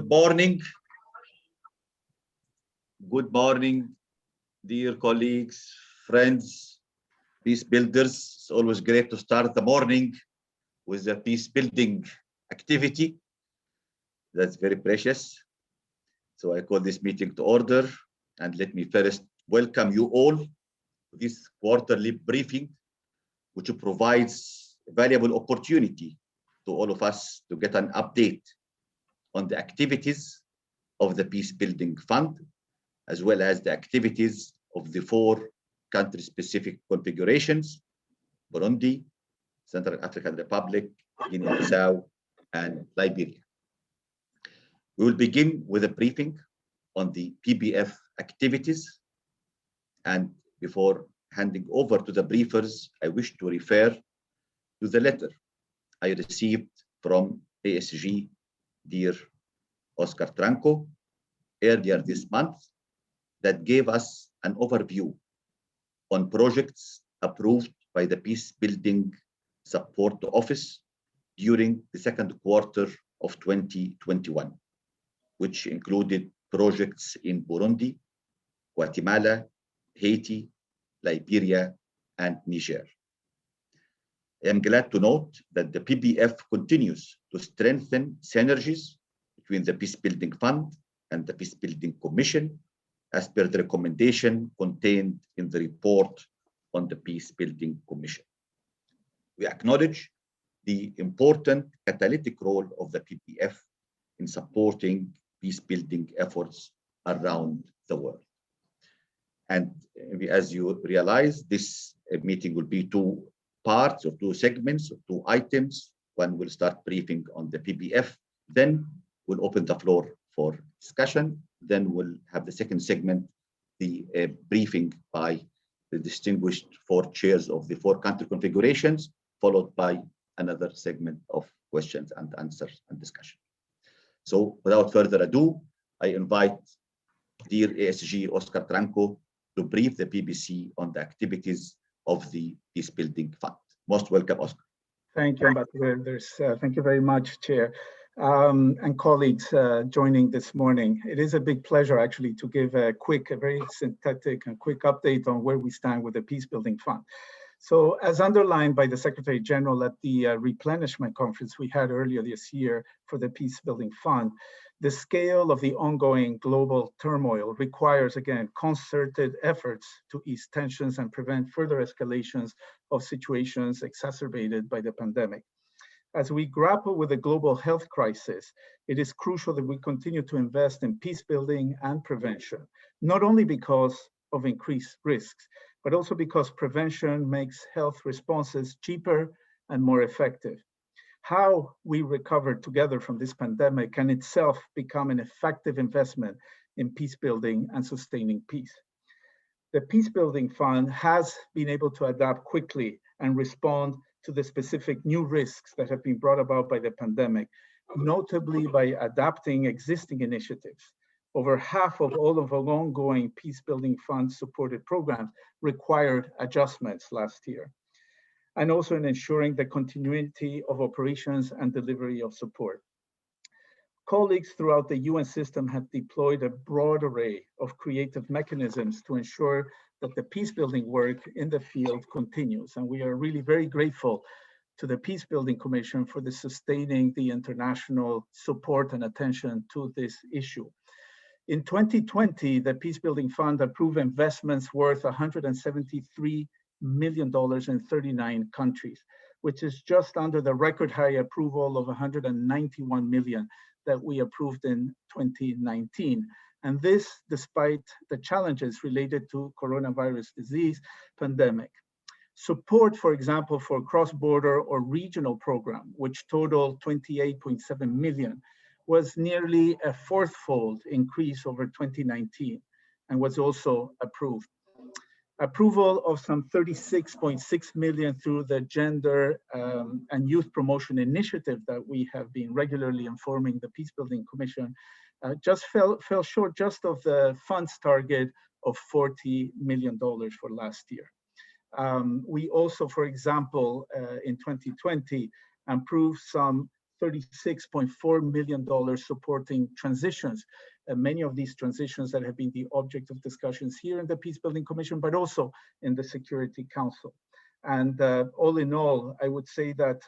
Morning. Good morning, dear colleagues, friends, peace builders. It's always great to start the morning with a peace building activity. That's very precious. So I call this meeting to order, and let me first welcome you all to this quarterly briefing, which provides a valuable opportunity to all of us to get an update on the activities of the Peace Building Fund, as well as the activities of the 4 country-specific configurations: Burundi, Central African Republic, Guinea-Bissau, and Liberia. We will begin with a briefing on the PBF activities. And before handing over to the briefers, I wish to refer to the letter I received from ASG dear Oscar Tranco earlier this month that gave us an overview on projects approved by the Peace Building Support Office during the second quarter of 2021, which included projects in Burundi, Guatemala, Haiti, Liberia, and Niger. I am glad to note that the PBF continues to strengthen synergies between the Peace Building Fund and the Peace Building Commission, as per the recommendation contained in the report on the Peace Building Commission. We acknowledge the important catalytic role of the PBF in supporting peace building efforts around the world. And as you realize, this meeting will be 2 parts or 2 segments or 2 items. One will start briefing on the PBF, then we'll open the floor for discussion. Then we'll have the second segment, the briefing by the distinguished 4 chairs of the 4 country configurations, followed by another segment of questions and answers and discussion. So without further ado, I invite dear ASG Oscar Tranco to brief the PBC on the activities of the Peace Building Fund. Most welcome, Oscar. Thank you, Ambassador. Thank you very much, Chair, and colleagues joining this morning. It is a big pleasure, actually, to give a very synthetic and quick update on where we stand with the Peace Building Fund. So, as underlined by the Secretary General at the replenishment conference we had earlier this year for the Peace Building Fund, the scale of the ongoing global turmoil requires, again, concerted efforts to ease tensions and prevent further escalations of situations exacerbated by the pandemic. As we grapple with the global health crisis, it is crucial that we continue to invest in peace building and prevention, not only because of increased risks, but also because prevention makes health responses cheaper and more effective. How we recover together from this pandemic can itself become an effective investment in peace building and sustaining peace. The Peace Building Fund has been able to adapt quickly and respond to the specific new risks that have been brought about by the pandemic, notably by adapting existing initiatives. Over half of all of our ongoing Peace Building Fund supported programs required adjustments last year, and also in ensuring the continuity of operations and delivery of support. Colleagues throughout the UN system have deployed a broad array of creative mechanisms to ensure that the peace building work in the field continues. And we are really very grateful to the Peace Building Commission for sustaining the international support and attention to this issue. In 2020, the Peace Building Fund approved investments worth $173 million in 39 countries, which is just under the record high approval of $191 million that we approved in 2019. And this, despite the challenges related to coronavirus disease pandemic. Support, for example, for cross-border or regional program, which totaled $28.7 million, was nearly a 4-fold increase over 2019 and was also approved. Approval of some $36.6 million through the Gender and Youth Promotion Initiative that we have been regularly informing the Peace Building Commission just fell short just of the fund's target of $40 million for last year. We also, for example, in 2020, approved some $36.4 million supporting transitions. Many of these transitions that have been the object of discussions here in the Peace Building Commission, but also in the Security Council. And all in all, I would say that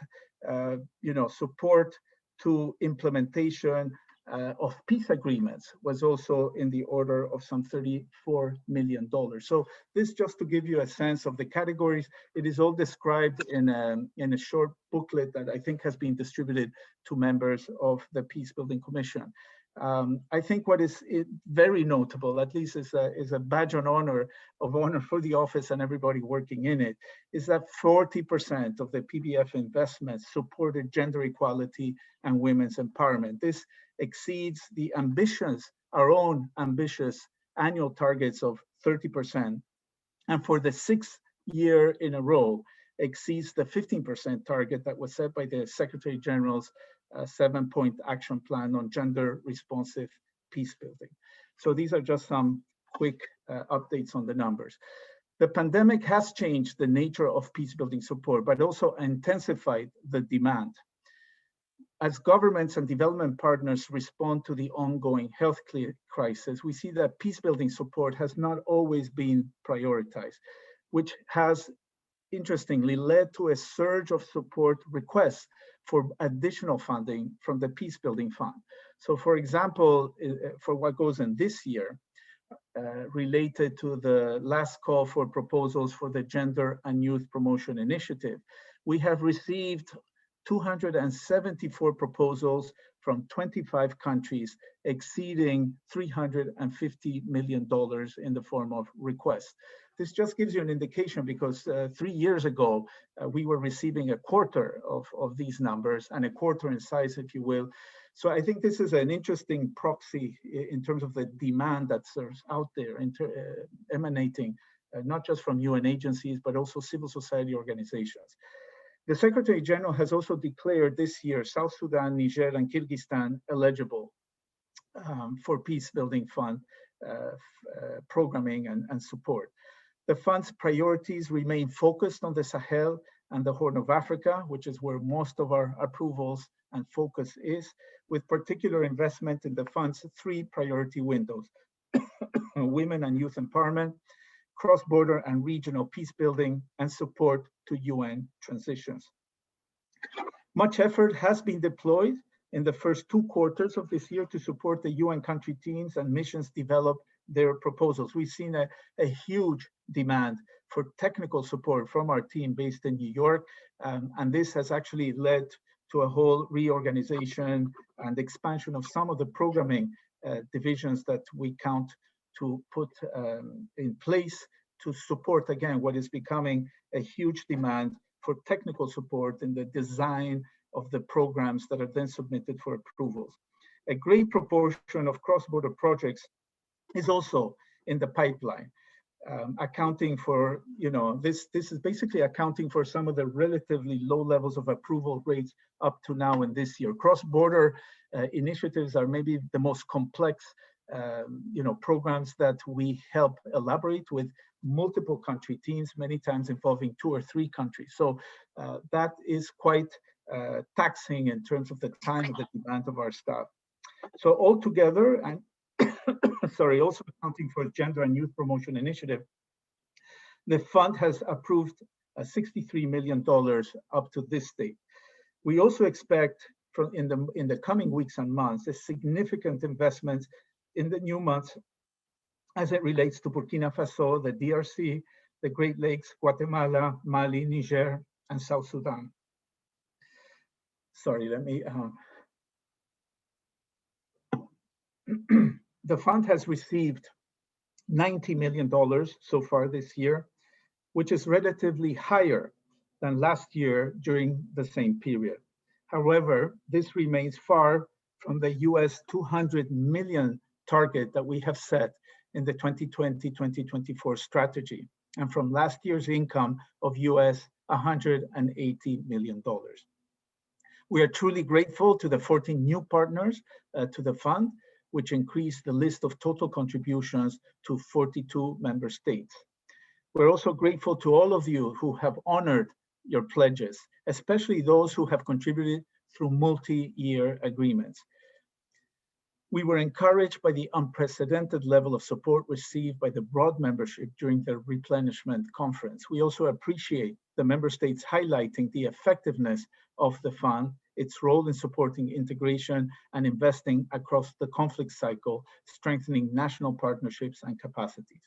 support to implementation of peace agreements was also in the order of some $34 million. So this just to give you a sense of the categories. It is all described in a short booklet that I think has been distributed to members of the Peace Building Commission. I think what is very notable, at least is a badge of honor for the office and everybody working in it, is that 40% of the PBF investments supported gender equality and women's empowerment. This exceeds our own ambitious annual targets of 30%. And for the 6th year in a row, exceeds the 15% target that was set by the Secretary General's 7-point action plan on gender responsive peace building. So these are just some quick updates on the numbers. The pandemic has changed the nature of peace building support, but also intensified the demand. As governments and development partners respond to the ongoing health crisis, we see that peace building support has not always been prioritized, which has interestingly led to a surge of support requests for additional funding from the Peace Building Fund. So for example, for what goes in this year, related to the last call for proposals for the Gender and Youth Promotion Initiative, we have received 274 proposals from 25 countries, exceeding $350 million in the form of requests. This just gives you an indication because 3 years ago, we were receiving a quarter of these numbers and a quarter in size, if you will. So I think this is an interesting proxy in terms of the demand that's out there emanating not just from UN agencies, but also civil society organizations. The Secretary General has also declared this year South Sudan, Niger, and Kyrgyzstan eligible for Peace Building Fund programming and support. The fund's priorities remain focused on the Sahel and the Horn of Africa, which is where most of our approvals and focus is, with particular investment in the fund's 3 priority windows: women and youth empowerment, cross-border and regional peace building, and support to UN transitions. Much effort has been deployed in the first 2 quarters of this year to support the UN country teams and missions develop their proposals. We've seen a huge demand for technical support from our team based in New York, and this has actually led to a whole reorganization and expansion of some of the programming divisions that we count to put in place to support, again, what is becoming a huge demand for technical support in the design of the programs that are then submitted for approvals. A great proportion of cross-border projects is also in the pipeline, accounting for, this is basically accounting for some of the relatively low levels of approval rates up to now in this year. Cross-border initiatives are maybe the most complex programs that we help elaborate with multiple country teams, many times involving 2 or 3 countries. So that is quite taxing in terms of the time and the demand of our staff. So altogether, and sorry, also accounting for Gender and Youth Promotion Initiative, the fund has approved $63 million up to this date. We also expect in the coming weeks and months, a significant investment in the new months as it relates to Burkina Faso, the DRC, the Great Lakes, Guatemala, Mali, Niger, and South Sudan. Sorry, let me. The fund has received $90 million so far this year, which is relatively higher than last year during the same period. However, this remains far from the US $200 million target that we have set in the 2020-2024 strategy, and from last year's income of US $180 million. We are truly grateful to the 14 new partners to the fund, which increased the list of total contributions to 42 member states. We're also grateful to all of you who have honored your pledges, especially those who have contributed through multi-year agreements. We were encouraged by the unprecedented level of support received by the broad membership during the replenishment conference. We also appreciate the member states highlighting the effectiveness of the fund, its role in supporting integration and investing across the conflict cycle, strengthening national partnerships and capacities.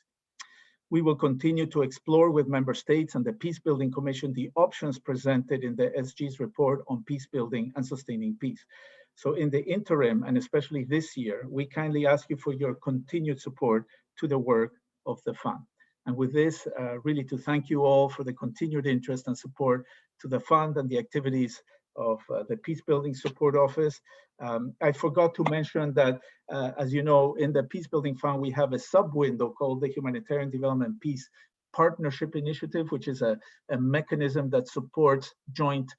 We will continue to explore with member states and the Peacebuilding Commission the options presented in the SG's report on peacebuilding and sustaining peace. So in the interim, and especially this year, we kindly ask you for your continued support to the work of the fund. And with this, really to thank you all for the continued interest and support to the fund and the activities of the Peacebuilding Support Office. I forgot to mention that, as you know, in the Peacebuilding Fund, we have a sub-window called the Humanitarian Development Peace Partnership Initiative, which is a mechanism that supports joint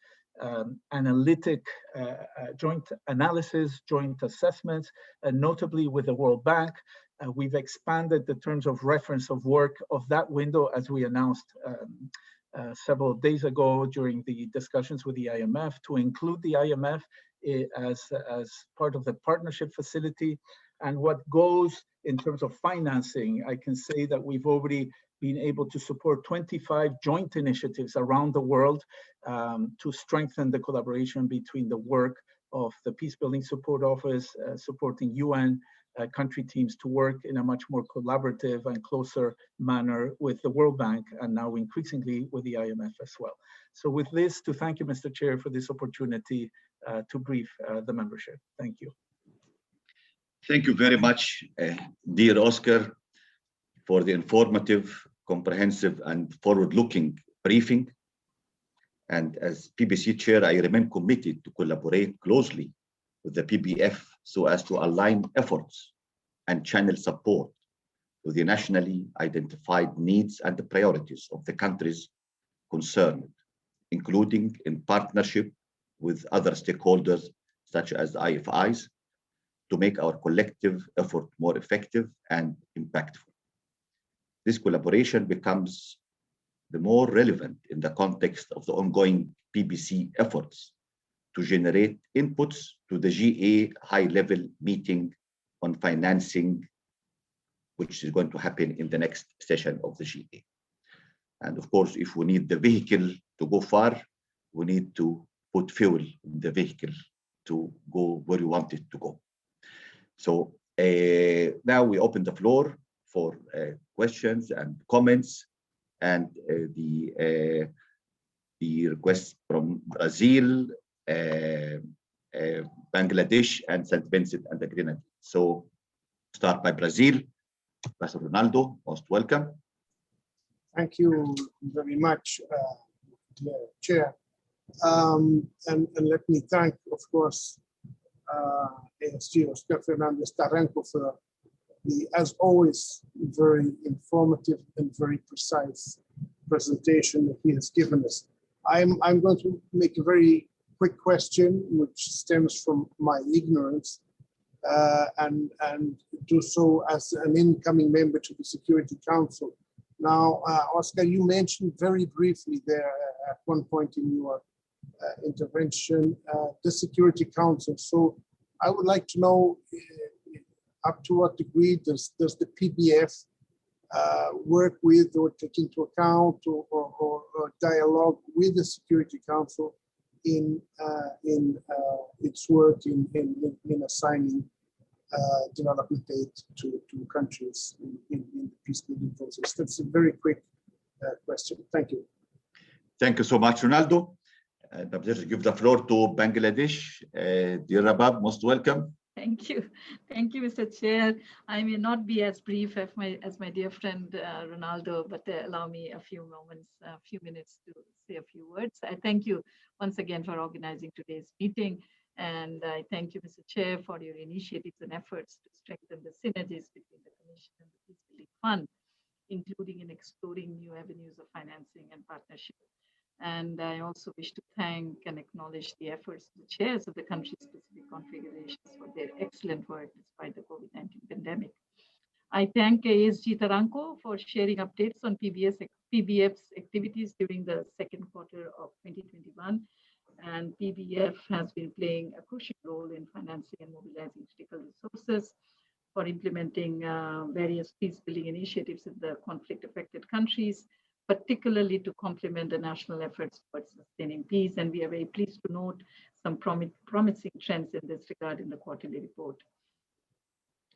joint analysis, joint assessments, and notably with the World Bank. We've expanded the terms of reference of work of that window, as we announced several days ago during the discussions with the IMF, to include the IMF as part of the partnership facility. And what goes in terms of financing, I can say that we've already been able to support 25 joint initiatives around the world to strengthen the collaboration between the work of the Peacebuilding Support Office, supporting UN country teams to work in a much more collaborative and closer manner with the World Bank, and now increasingly with the IMF as well. So with this, to thank you, Mr. Chair, for this opportunity to brief the membership. Thank you. Thank you very much, dear Oscar, for the informative, comprehensive, and forward-looking briefing. And as PBC Chair, I remain committed to collaborate closely with the PBF so as to align efforts and channel support to the nationally identified needs and the priorities of the countries concerned, including in partnership with other stakeholders such as IFIs, to make our collective effort more effective and impactful. This collaboration becomes the more relevant in the context of the ongoing PBC efforts to generate inputs to the GA high-level meeting on financing, which is going to happen in the next session of the GA. And of course, if we need the vehicle to go far, we need to put fuel in the vehicle to go where we want it to go. So now we open the floor for questions and comments, and the requests from Brazil, Bangladesh, and St. Vincent and the Grenadines. So start by Brazil. Pastor Ronaldo, most welcome. Thank you very much, dear Chair. And let me thank, of course, ASG Oscar Fernandez Taranco for the, as always, very informative and very precise presentation that he has given us. I'm going to make a very quick question, which stems from my ignorance, and do so as an incoming member to the Security Council. Now, Oscar, you mentioned very briefly there at one point in your intervention, the Security Council. So I would like to know up to what degree does the PBF work with or take into account or dialogue with the Security Council in its work in assigning development aid to countries in the peacebuilding process? That's a very quick question. Thank you. Thank you so much, Ronaldo. I'm going to give the floor to Bangladesh. Dear Rabab, most welcome. Thank you. Thank you, Mr. Chair. I may not be as brief as my dear friend Ronaldo, but allow me a few minutes to say a few words. I thank you once again for organizing today's meeting. And I thank you, Mr. Chair, for your initiatives and efforts to strengthen the synergies between the Commission and the Peacebuilding Fund, including in exploring new avenues of financing and partnership. And I also wish to thank and acknowledge the efforts of the chairs of the country-specific configurations for their excellent work despite the COVID-19 pandemic. I thank ASG Taranco for sharing updates on PBF's activities during the second quarter of 2021. and PBF has been playing a crucial role in financing and mobilizing critical resources for implementing various peace-building initiatives in the conflict-affected countries, particularly to complement the national efforts towards sustaining peace. And we are very pleased to note some promising trends in this regard in the quarterly report.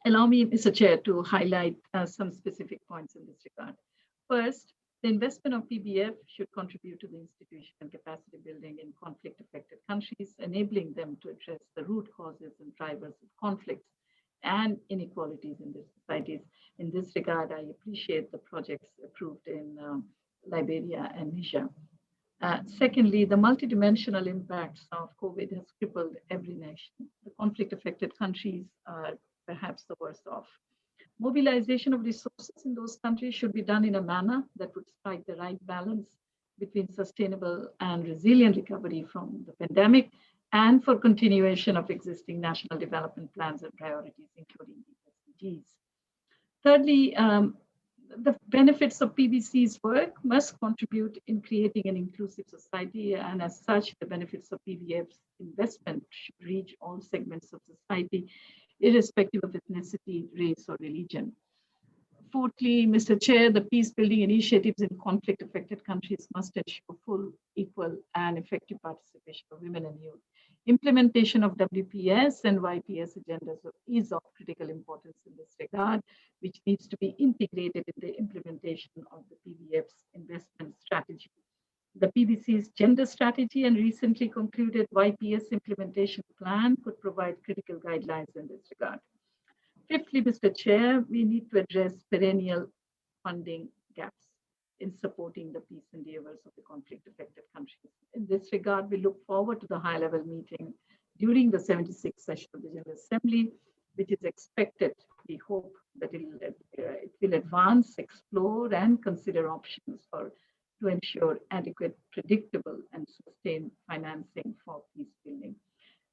Allow me, Mr. Chair, to highlight some specific points in this regard. First, the investment of PBF should contribute to the institution and capacity building in conflict-affected countries, enabling them to address the root causes and drivers of conflicts and inequalities in their societies. In this regard, I appreciate the projects approved in Liberia and Niger. Secondly, the multidimensional impacts of COVID has crippled every nation. The conflict-affected countries are perhaps the worst off. Mobilization of resources in those countries should be done in a manner that would strike the right balance between sustainable and resilient recovery from the pandemic and for continuation of existing national development plans and priorities, including the SDGs. Thirdly, the benefits of PBC's work must contribute in creating an inclusive society, and as such, the benefits of PBF's investment should reach all segments of society, irrespective of ethnicity, race, or religion. Fourthly, Mr. Chair, the peace-building initiatives in conflict-affected countries must ensure full, equal, and effective participation of women and youth. Implementation of WPS and YPS agendas is of critical importance in this regard, which needs to be integrated in the implementation of the PBF's investment strategy. The PBC's gender strategy and recently concluded YPS implementation plan could provide critical guidelines in this regard. Fifthly, Mr. Chair, we need to address perennial funding gaps in supporting the peace endeavors of the conflict-affected countries. In this regard, we look forward to the high-level meeting during the 76th session of the General Assembly, which is expected. We hope that it will advance, explore, and consider options to ensure adequate, predictable, and sustained financing for peace building.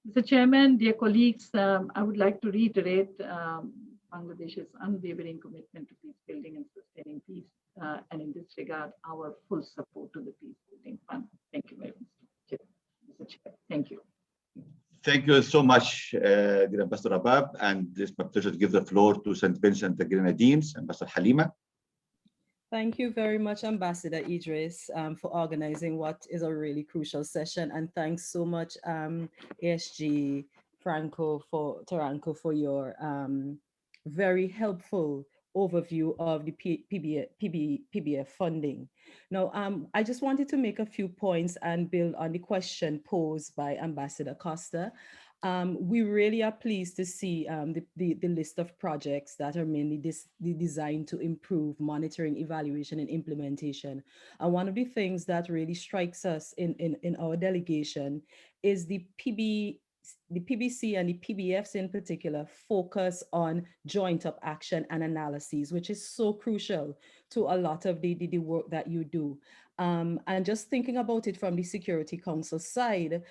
Mr. Chairman, dear colleagues, I would like to reiterate Bangladesh's unwavering commitment to peace building and sustaining peace, and in this regard, our full support to the Peace Building Fund. Thank you very much, Mr. Chair. Thank you. Thank you so much, dear Ambassador Rabab, and it's my pleasure to give the floor to St. Vincent the Grenadines, Ambassador Halima. Thank you very much, Ambassador Idris, for organizing what is a really crucial session. And thanks so much, ASG Taranko, for your very helpful overview of the PBF funding. Now, I just wanted to make a few points and build on the question posed by Ambassador Costa. We really are pleased to see the list of projects that are mainly designed to improve monitoring, evaluation, and implementation. And one of the things that really strikes us in our delegation is the PBC and the PBFs in particular focus on joint up action and analyses, which is so crucial to a lot of the work that you do. And just thinking about it from the Security Council side,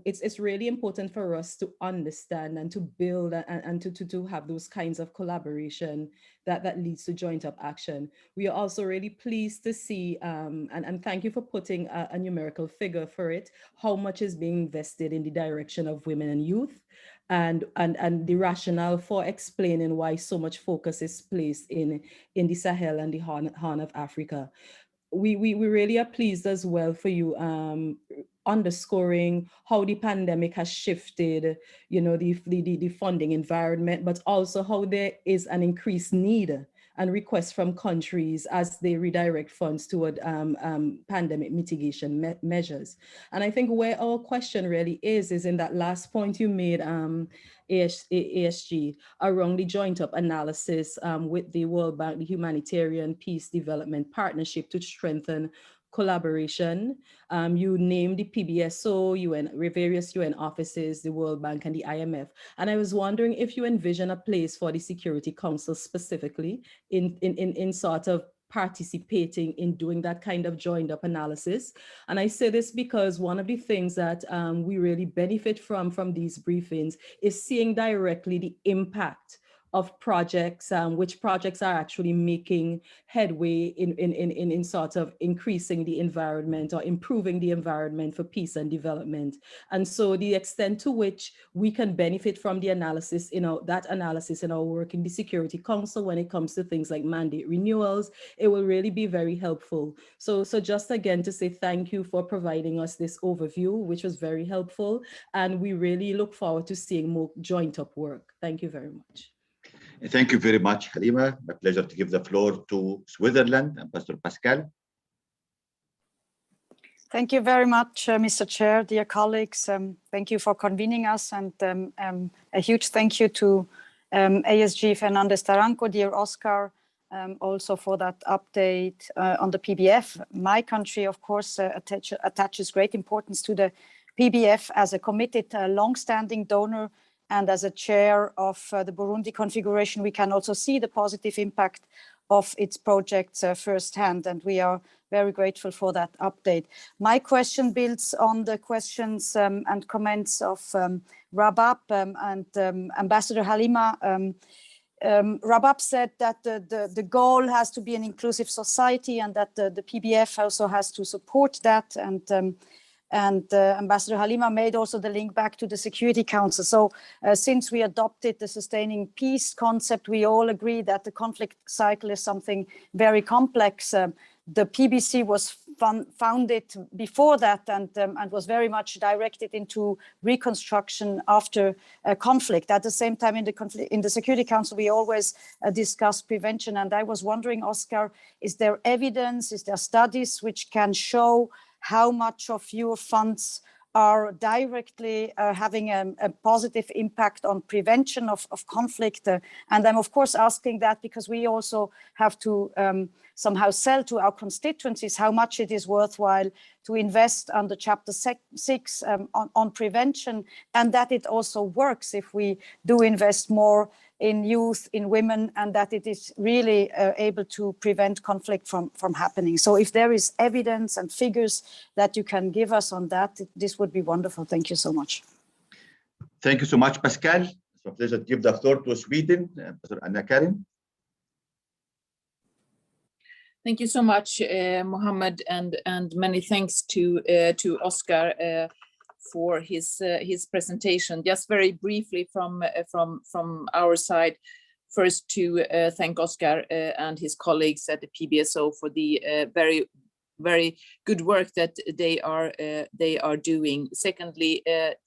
it's really important for us to understand and to build and to have those kinds of collaboration that leads to joint up action. We are also really pleased to see, and thank you for putting a numerical figure for it, how much is being invested in the direction of women and youth, and the rationale for explaining why so much focus is placed in the Sahel and the Horn of Africa. We really are pleased as well for you underscoring how the pandemic has shifted, the funding environment, but also how there is an increased need and request from countries as they redirect funds toward pandemic mitigation measures. And I think where our question really is in that last point you made, ASG, around the joint up analysis with the World Bank, the Humanitarian Peace Development Partnership to strengthen collaboration. You named the PBSO, various UN offices, the World Bank and the IMF. And I was wondering if you envision a place for the Security Council specifically in sort of participating in doing that kind of joined up analysis. And I say this because one of the things that we really benefit from these briefings is seeing directly the impact of projects, which projects are actually making headway in sort of increasing the environment or improving the environment for peace and development. And so the extent to which we can benefit from the analysis, that analysis in our work in the Security Council when it comes to things like mandate renewals, it will really be very helpful. So just again to say thank you for providing us this overview, which was very helpful. And we really look forward to seeing more joint up work. Thank you very much. Thank you very much, Halima. My pleasure to give the floor to Switzerland, Ambassador Pascal. Thank you very much, Mr. Chair, dear colleagues. Thank you for convening us, and a huge thank you to ASG Fernandez Taranco, dear Oscar, also for that update on the PBF. My country, of course, attaches great importance to the PBF as a committed, long-standing donor, and as a chair of the Burundi configuration, we can also see the positive impact of its projects firsthand, and we are very grateful for that update. My question builds on the questions and comments of Rabab and Ambassador Halima. Rabab said that the goal has to be an inclusive society, and that the PBF also has to support that. And Ambassador Halima made also the link back to the Security Council. So since we adopted the sustaining peace concept, we all agree that the conflict cycle is something very complex. The PBC was founded before that and was very much directed into reconstruction after conflict. At the same time, in the Security Council, we always discuss prevention. And I was wondering, Oscar, is there evidence, is there studies which can show how much of your funds are directly having a positive impact on prevention of conflict? And I'm of course asking that because we also have to somehow sell to our constituencies how much it is worthwhile to invest under Chapter 6 on prevention, and that it also works if we do invest more in youth, in women, and that it is really able to prevent conflict from happening. So if there is evidence and figures that you can give us on that, this would be wonderful. Thank you so much. Thank you so much, Pascal. It's a pleasure to give the floor to Sweden, Professor Anna-Karin. Thank you so much, Mohammed, and many thanks to Oscar for his presentation. Just very briefly from our side, first to thank Oscar and his colleagues at the PBSO for the very good work that they are doing. Secondly,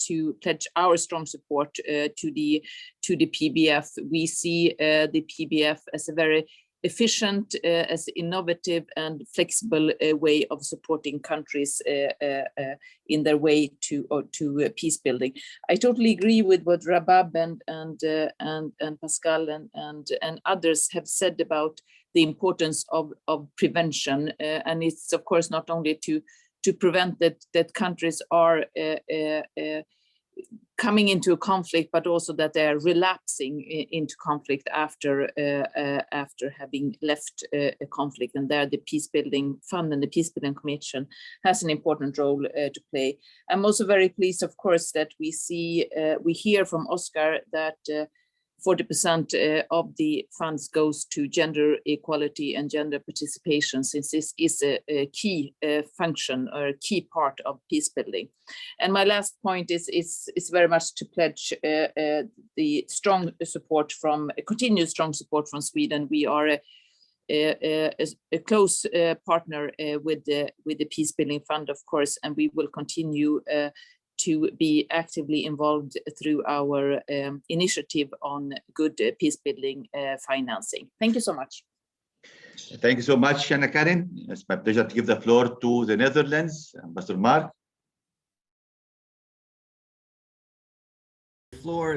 to pledge our strong support to the PBF. We see the PBF as a very efficient, as innovative and flexible way of supporting countries in their way to peace building. I totally agree with what Rabab and Pascal and others have said about the importance of prevention, and it's of course not only to prevent that countries are coming into a conflict, but also that they are relapsing into conflict after having left a conflict. And there the Peace Building Fund and the Peace Building Commission has an important role to play. I'm also very pleased, of course, that we hear from Oscar that 40% of the funds goes to gender equality and gender participation, since this is a key function or a key part of peace building. And my last point is very much to pledge the strong support continued strong support from Sweden. We are a close partner with the Peace Building Fund, of course, and we will continue to be actively involved through our initiative on good peace building financing. Thank you so much. Thank you so much, Anna-Karin. It's my pleasure to give the floor to the Netherlands, Ambassador Mark.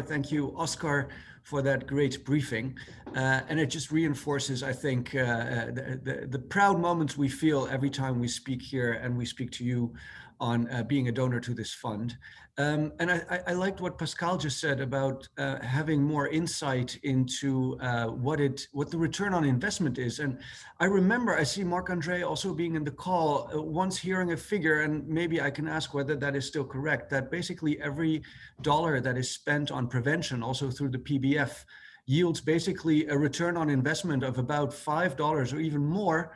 Thank you, Oscar, for that great briefing. And it just reinforces, I think, the proud moments we feel every time we speak here and we speak to you on being a donor to this fund. And I liked what Pascal just said about having more insight into what the return on investment is. And I remember, I see Marc-André also being in the call, once hearing a figure, and maybe I can ask whether that is still correct, that basically every dollar that is spent on prevention, also through the PBF, yields basically a return on investment of about $5 or even more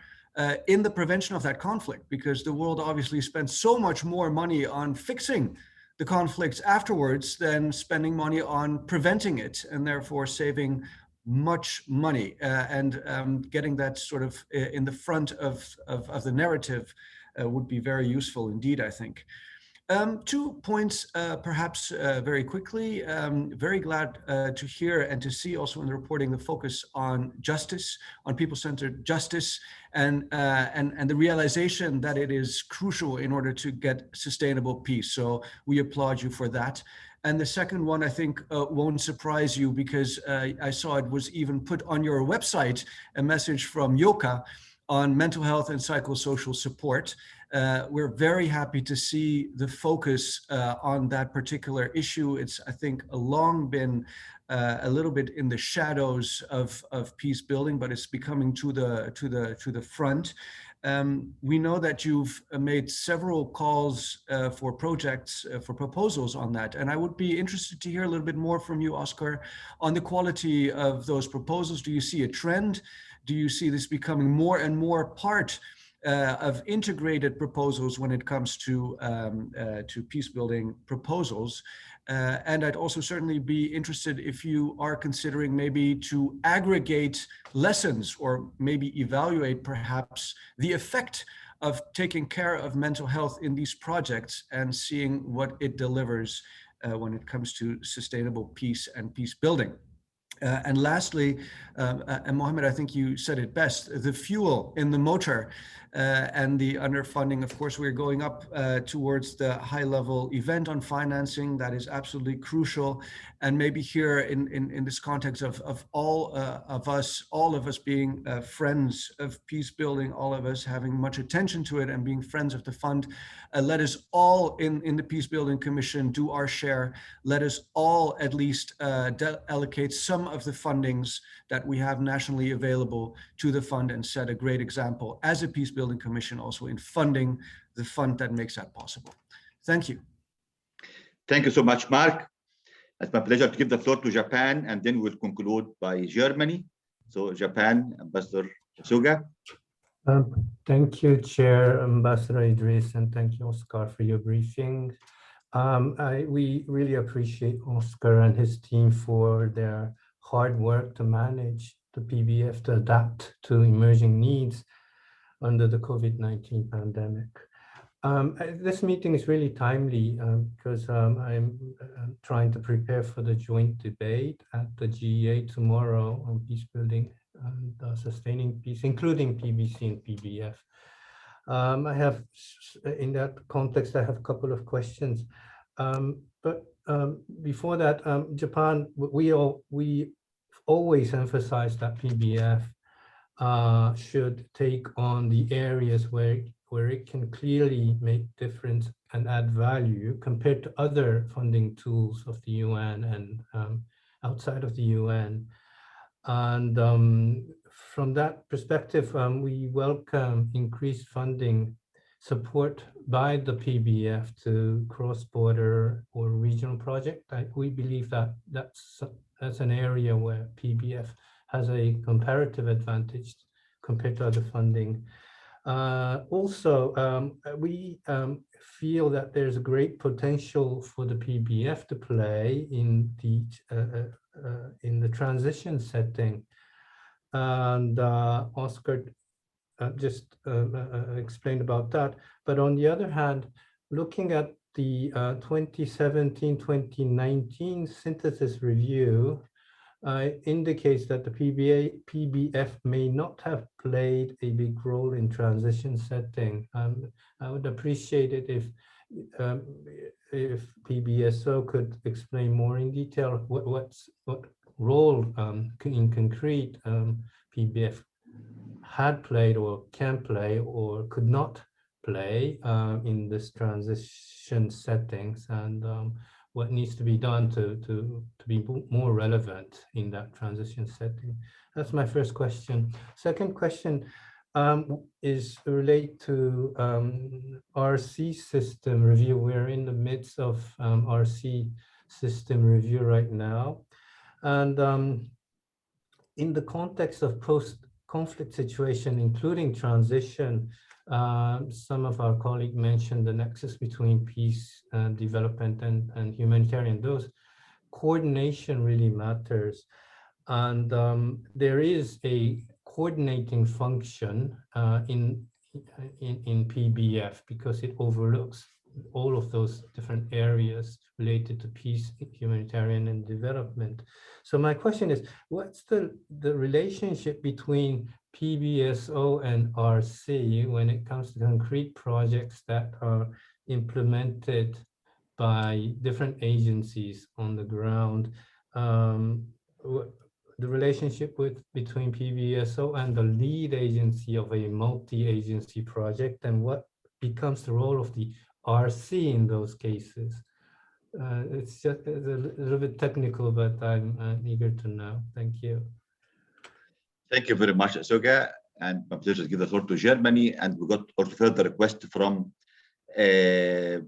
in the prevention of that conflict, because the world obviously spends so much more money on fixing the conflicts afterwards than spending money on preventing it, and therefore saving much money and getting that sort of in the front of the narrative would be very useful indeed, I think. 2 points, perhaps very quickly. Very glad to hear and to see also in the reporting the focus on justice, on people-centered justice, and the realization that it is crucial in order to get sustainable peace. So we applaud you for that. And the second one, I think, won't surprise you, because I saw it was even put on your website, a message from Yoka on mental health and psychosocial support. We're very happy to see the focus on that particular issue. It's, I think, long been a little bit in the shadows of peace building, but it's becoming to the front. We know that you've made several calls for projects, for proposals on that. And I would be interested to hear a little bit more from you, Oscar, on the quality of those proposals. Do you see a trend? Do you see this becoming more and more part of integrated proposals when it comes to peace building proposals? And I'd also certainly be interested if you are considering maybe to aggregate lessons or maybe evaluate perhaps the effect of taking care of mental health in these projects and seeing what it delivers when it comes to sustainable peace and peace building. And lastly, and Mohammed, I think you said it best, the fuel in the motor and the underfunding. Of course, we're going up towards the high-level event on financing. That is absolutely crucial. And maybe here in this context of all of us being friends of peace building, all of us having much attention to it and being friends of the fund, let us all in the Peace Building Commission do our share. Let us all at least allocate some of the fundings that we have nationally available to the fund and set a great example as a Peace Building Commission also in funding the fund that makes that possible. Thank you. Thank you so much, Mark. It's my pleasure to give the floor to Japan, and then we'll conclude by Germany. So Japan, Ambassador Suga. Thank you, Chair, Ambassador Idris, and thank you, Oscar, for your briefing. We really appreciate Oscar and his team for their hard work to manage the PBF to adapt to emerging needs under the COVID-19 pandemic. This meeting is really timely because I'm trying to prepare for the joint debate at the GEA tomorrow on peace building and sustaining peace, including PBC and PBF. I have, in that context, I have a couple of questions. But before that, Japan, we always emphasize that PBF should take on the areas where it can clearly make difference and add value compared to other funding tools of the UN and outside of the UN. And from that perspective, we welcome increased funding support by the PBF to cross-border or regional project. We believe that that's an area where PBF has a comparative advantage compared to other funding. Also, we feel that there's a great potential for the PBF to play in the transition setting. And Oscar just explained about that. But on the other hand, looking at the 2017-2019 synthesis review indicates that the PBF may not have played a big role in transition setting. I would appreciate it if PBSO could explain more in detail what role in concrete PBF had played or can play or could not play in this transition settings, and what needs to be done to be more relevant in that transition setting. That's my first question. Second question is related to RC system review. We're in the midst of RC system review right now. And in the context of post-conflict situation, including transition, some of our colleagues mentioned the nexus between peace, development, and humanitarian. Those coordination really matters. And there is a coordinating function in PBF because it overlooks all of those different areas related to peace, humanitarian, and development. So my question is, what's the relationship between PBSO and RC when it comes to concrete projects that are implemented by different agencies on the ground? The relationship between PBSO and the lead agency of a multi-agency project, and what becomes the role of the RC in those cases? It's just a little bit technical, but I'm eager to know. Thank you. Thank you very much, Soga. And my pleasure to give the floor to Germany. And we got also further request from, after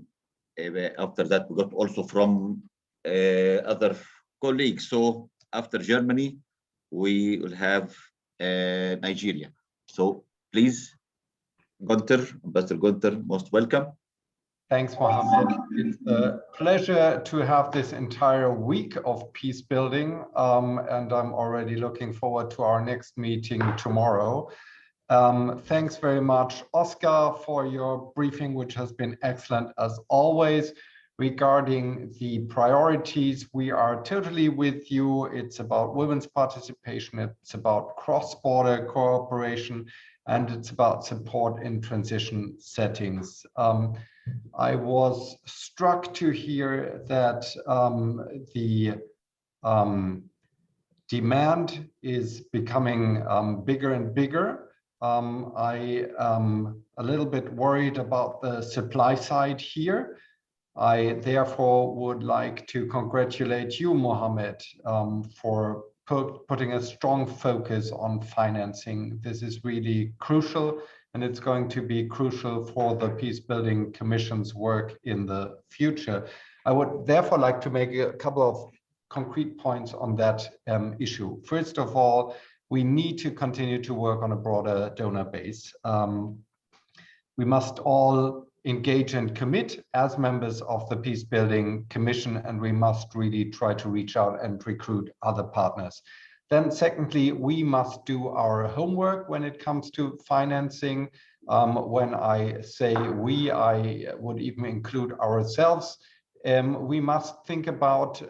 that, we got also from other colleagues. So after Germany, we will have Nigeria. So please, Gunther, Ambassador Gunther, most welcome. Thanks, Mohammed. It's a pleasure to have this entire week of peace building, and I'm already looking forward to our next meeting tomorrow. Thanks very much, Oscar, for your briefing, which has been excellent as always. Regarding the priorities, we are totally with you. It's about women's participation, it's about cross-border cooperation, and it's about support in transition settings. I was struck to hear that the demand is becoming bigger and bigger. I am a little bit worried about the supply side here. I therefore would like to congratulate you, Mohammed, for putting a strong focus on financing. This is really crucial, and it's going to be crucial for the Peace Building Commission's work in the future. I would therefore like to make a couple of concrete points on that issue. First of all, we need to continue to work on a broader donor base. We must all engage and commit as members of the Peace Building Commission, and we must really try to reach out and recruit other partners. Then secondly, we must do our homework when it comes to financing. When I say we, I would even include ourselves. We must think about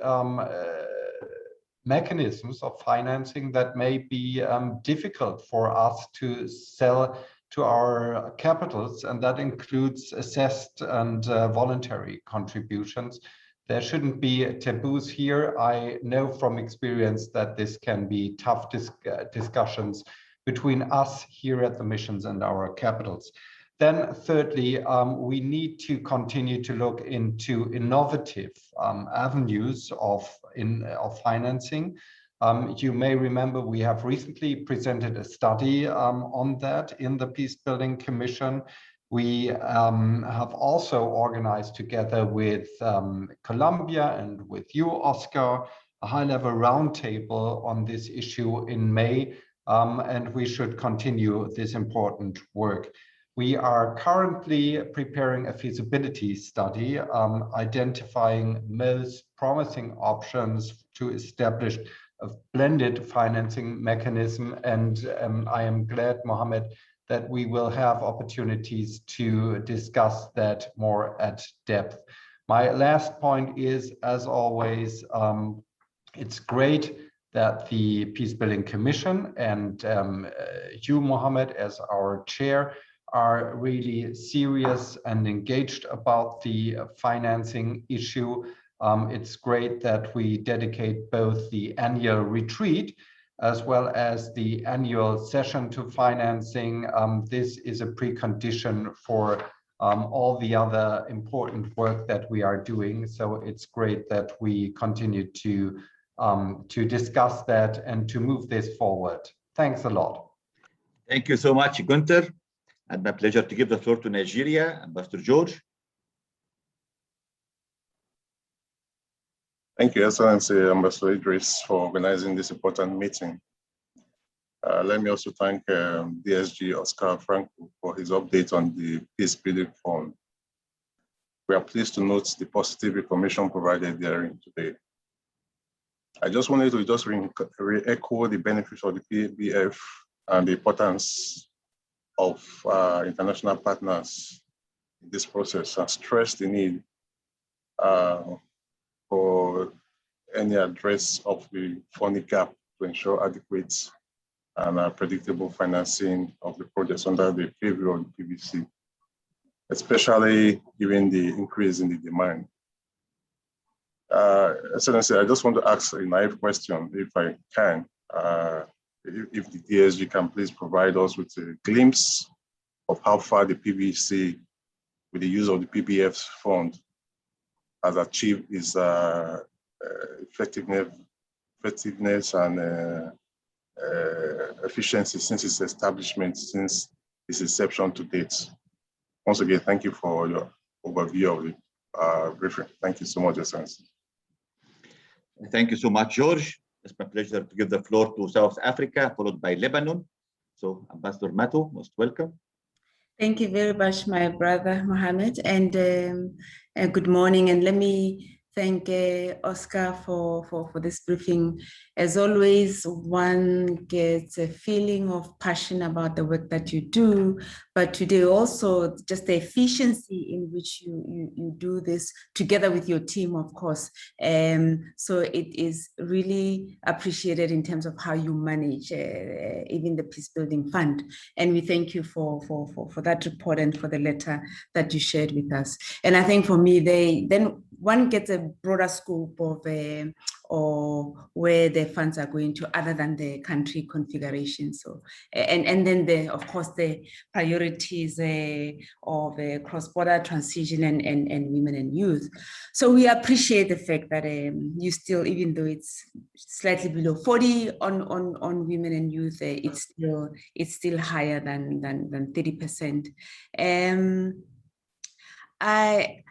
mechanisms of financing that may be difficult for us to sell to our capitals, and that includes assessed and voluntary contributions. There shouldn't be taboos here. I know from experience that this can be tough discussions between us here at the missions and our capitals. Then thirdly, we need to continue to look into innovative avenues of financing. You may remember we have recently presented a study on that in the Peace Building Commission. We have also organized together with Colombia and with you, Oscar, a high-level roundtable on this issue in May, and we should continue this important work. We are currently preparing a feasibility study identifying most promising options to establish a blended financing mechanism, and I am glad, Mohammed, that we will have opportunities to discuss that more at depth. My last point is, as always, it's great that the Peace Building Commission and you, Mohammed, as our chair, are really serious and engaged about the financing issue. It's great that we dedicate both the annual retreat as well as the annual session to financing. This is a precondition for all the other important work that we are doing. So it's great that we continue to discuss that and to move this forward. Thanks a lot. Thank you so much, Gunther. And my pleasure to give the floor to Nigeria, Ambassador George. Thank you, Excellency Ambassador Idris, for organizing this important meeting. Let me also thank DSG Oscar Franco for his update on the Peace Building Fund. We are pleased to note the positive information provided therein today. I just wanted to re-echo the benefits of the PBF and the importance of international partners in this process, and stress the need for any address of the funding gap to ensure adequate and predictable financing of the projects under the purview of the PBC, especially given the increase in the demand. Excellency, I just want to ask a naive question, if I can. If the DSG can please provide us with a glimpse of how far the PBC, with the use of the PBF fund, has achieved its effectiveness and efficiency since its establishment, since its inception to date. Once again, thank you for your overview of the briefing. Thank you so much, Excellency. Thank you so much, George. It's my pleasure to give the floor to South Africa, followed by Lebanon. So, Ambassador Mato, most welcome. Thank you very much, my brother Mohammed, and good morning. And let me thank Oscar for this briefing. As always, one gets a feeling of passion about the work that you do, but today also just the efficiency in which you do this together with your team, of course. So it is really appreciated in terms of how you manage even the Peace Building Fund. And we thank you for that report and for the letter that you shared with us. And I think for me, then one gets a broader scope of or where the funds are going to, other than the country configuration. So, and then of course the priorities of cross-border transition and women and youth. So we appreciate the fact that you still, even though it's slightly below 40 on women and youth, it's still higher than 30%. I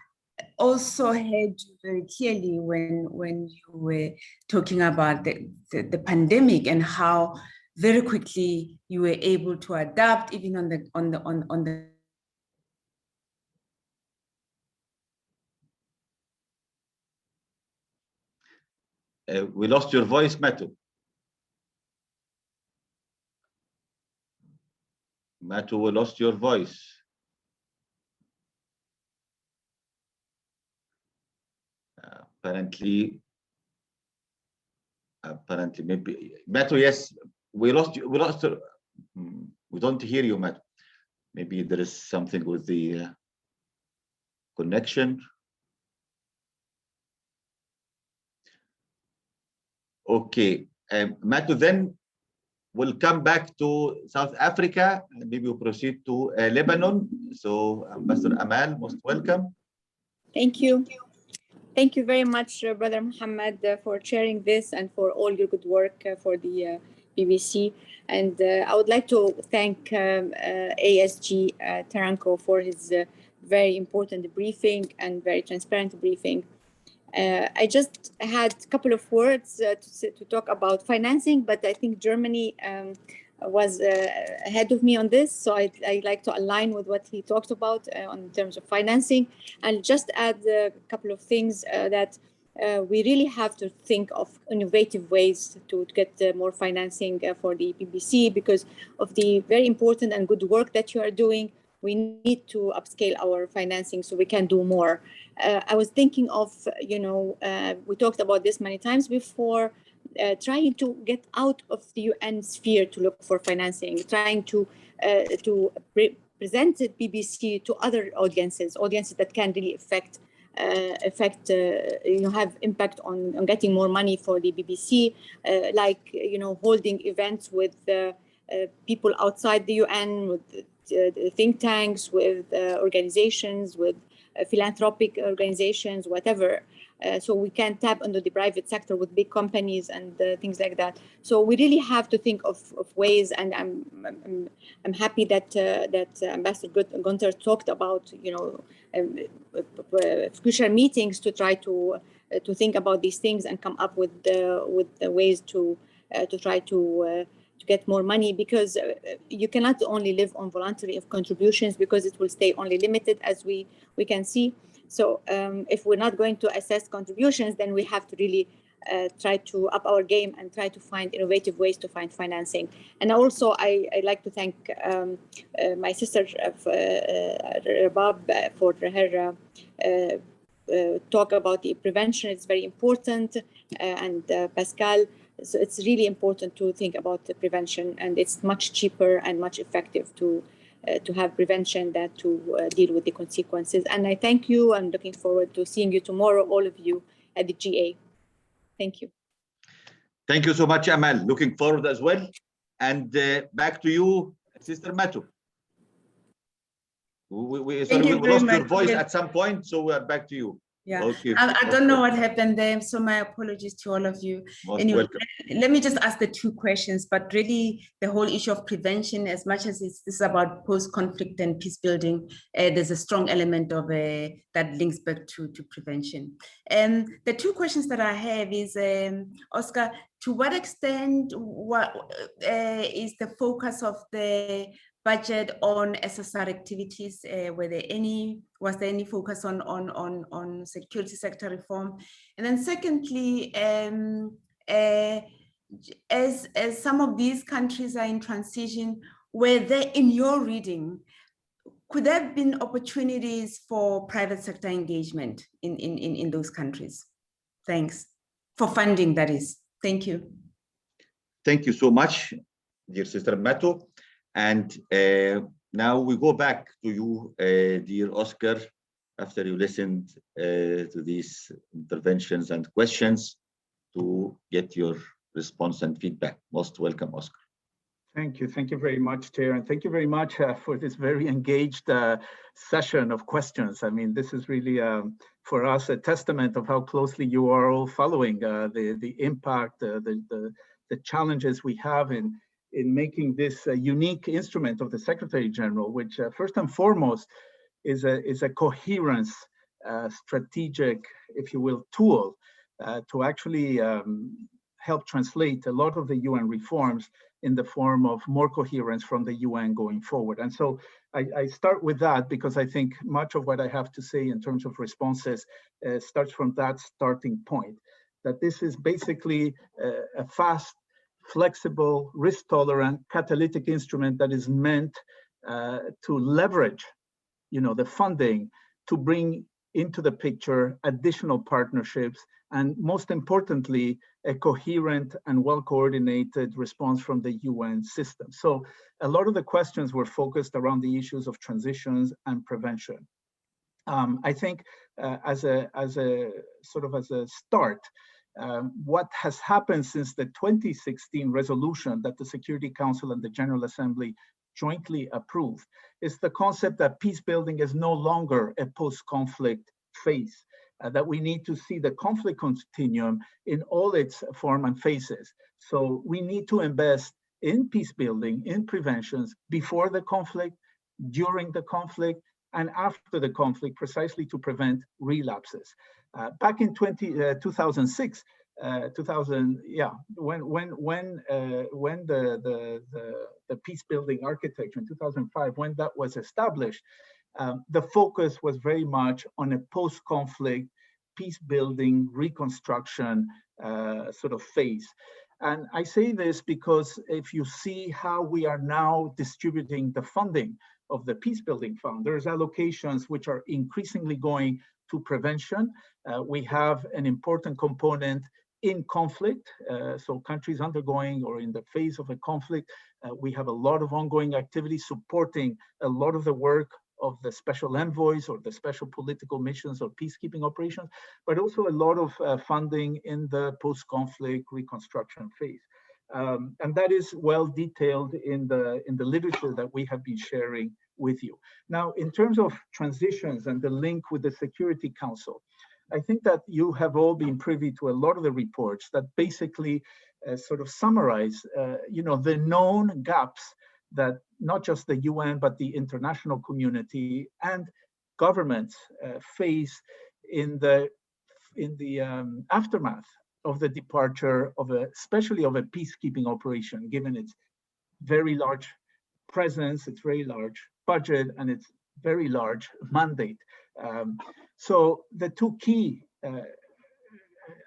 also heard you very clearly when you were talking about the pandemic and how very quickly you were able to adapt, even on the We lost your voice, Mato. Mato, we lost your voice. Apparently, maybe Mato. Yes, we lost you. We don't hear you, Mato. Maybe there is something with the connection. Okay, Mato, then we'll come back to South Africa and maybe we'll proceed to Lebanon. So, Ambassador Amal, most welcome. Thank you. Thank you very much, Brother Mohammed, for sharing this and for all your good work for the BBC. And I would like to thank ASG Taranko for his very important briefing and very transparent briefing. I just had a couple of words to talk about financing, but I think Germany was ahead of me on this. So I like to align with what he talked about in terms of financing, and just add a couple of things that we really have to think of innovative ways to get more financing for the PBC because of the very important and good work that you are doing. We need to upscale our financing so we can do more. I was thinking of, we talked about this many times before, trying to get out of the UN sphere to look for financing, trying to present the BBC to other audiences that can really have impact on getting more money for the BBC, like holding events with people outside the UN, with think tanks, with organizations, with philanthropic organizations, whatever. So we can tap into the private sector with big companies and things like that. So we really have to think of ways, and I'm happy that Ambassador Gunther talked about future meetings to try to think about these things and come up with the ways to try to get more money, because you cannot only live on voluntary contributions, because it will stay only limited, as we can see. So if we're not going to assess contributions, then we have to really try to up our game and try to find innovative ways to find financing. And also, I'd like to thank my sister Rabab for her talk about the prevention. It's very important, and Pascal. So it's really important to think about the prevention, and it's much cheaper and much effective to have prevention than to deal with the consequences. And I thank you. I'm looking forward to seeing you tomorrow, all of you, at the GA. Thank you. Thank you so much, Amal. Looking forward as well. And back to you, Sister Matu. We lost your voice at some point, so we're back to you. Yeah, okay. I don't know what happened there, so my apologies to all of you. Anyway, let me just ask the two questions, but really the whole issue of prevention, as much as this is about post-conflict and peace building, there's a strong element of that links back to prevention. And the two questions that I have is, Oscar, to what extent is the focus of the budget on SSR activities? Was there any focus on security sector reform? And then secondly, as some of these countries are in transition, were there, in your reading, could there have been opportunities for private sector engagement in those countries? Thanks. For funding, that is. Thank you. Thank you so much, dear Sister Matu. And now we go back to you, dear Oscar, after you listened to these interventions and questions, to get your response and feedback. Most welcome, Oscar. Thank you. Thank you very much, Chair. And thank you very much for this very engaged session of questions. I mean, this is really, for us, a testament of how closely you are all following the impact, the challenges we have in making this a unique instrument of the Secretary General, which first and foremost is a coherence, strategic, if you will, tool to actually help translate a lot of the UN reforms in the form of more coherence from the UN going forward. And so I start with that because I think much of what I have to say in terms of responses starts from that starting point, that this is basically a fast, flexible, risk-tolerant, catalytic instrument that is meant to leverage, the funding to bring into the picture additional partnerships, and most importantly, a coherent and well-coordinated response from the UN system. So a lot of the questions were focused around the issues of transitions and prevention. I think as a start, what has happened since the 2016 resolution that the Security Council and the General Assembly jointly approved is the concept that peace building is no longer a post-conflict phase, that we need to see the conflict continuum in all its form and phases. So we need to invest in peace building, in preventions before the conflict, during the conflict, and after the conflict, precisely to prevent relapses. Back in 2006, when the peace building architecture in 2005, when that was established, the focus was very much on a post-conflict peace building reconstruction sort of phase. And I say this because if you see how we are now distributing the funding of the Peace Building Fund, there's allocations which are increasingly going to prevention. We have an important component in conflict. So countries undergoing or in the phase of a conflict, we have a lot of ongoing activity supporting a lot of the work of the special envoys or the special political missions or peacekeeping operations, but also a lot of funding in the post-conflict reconstruction phase. And that is well detailed in the literature that we have been sharing with you. Now, in terms of transitions and the link with the Security Council, I think that you have all been privy to a lot of the reports that basically sort of summarize, the known gaps that not just the UN, but the international community and governments face in the aftermath of the departure of especially of a peacekeeping operation, given its very large presence, its very large budget, and its very large mandate. So the two key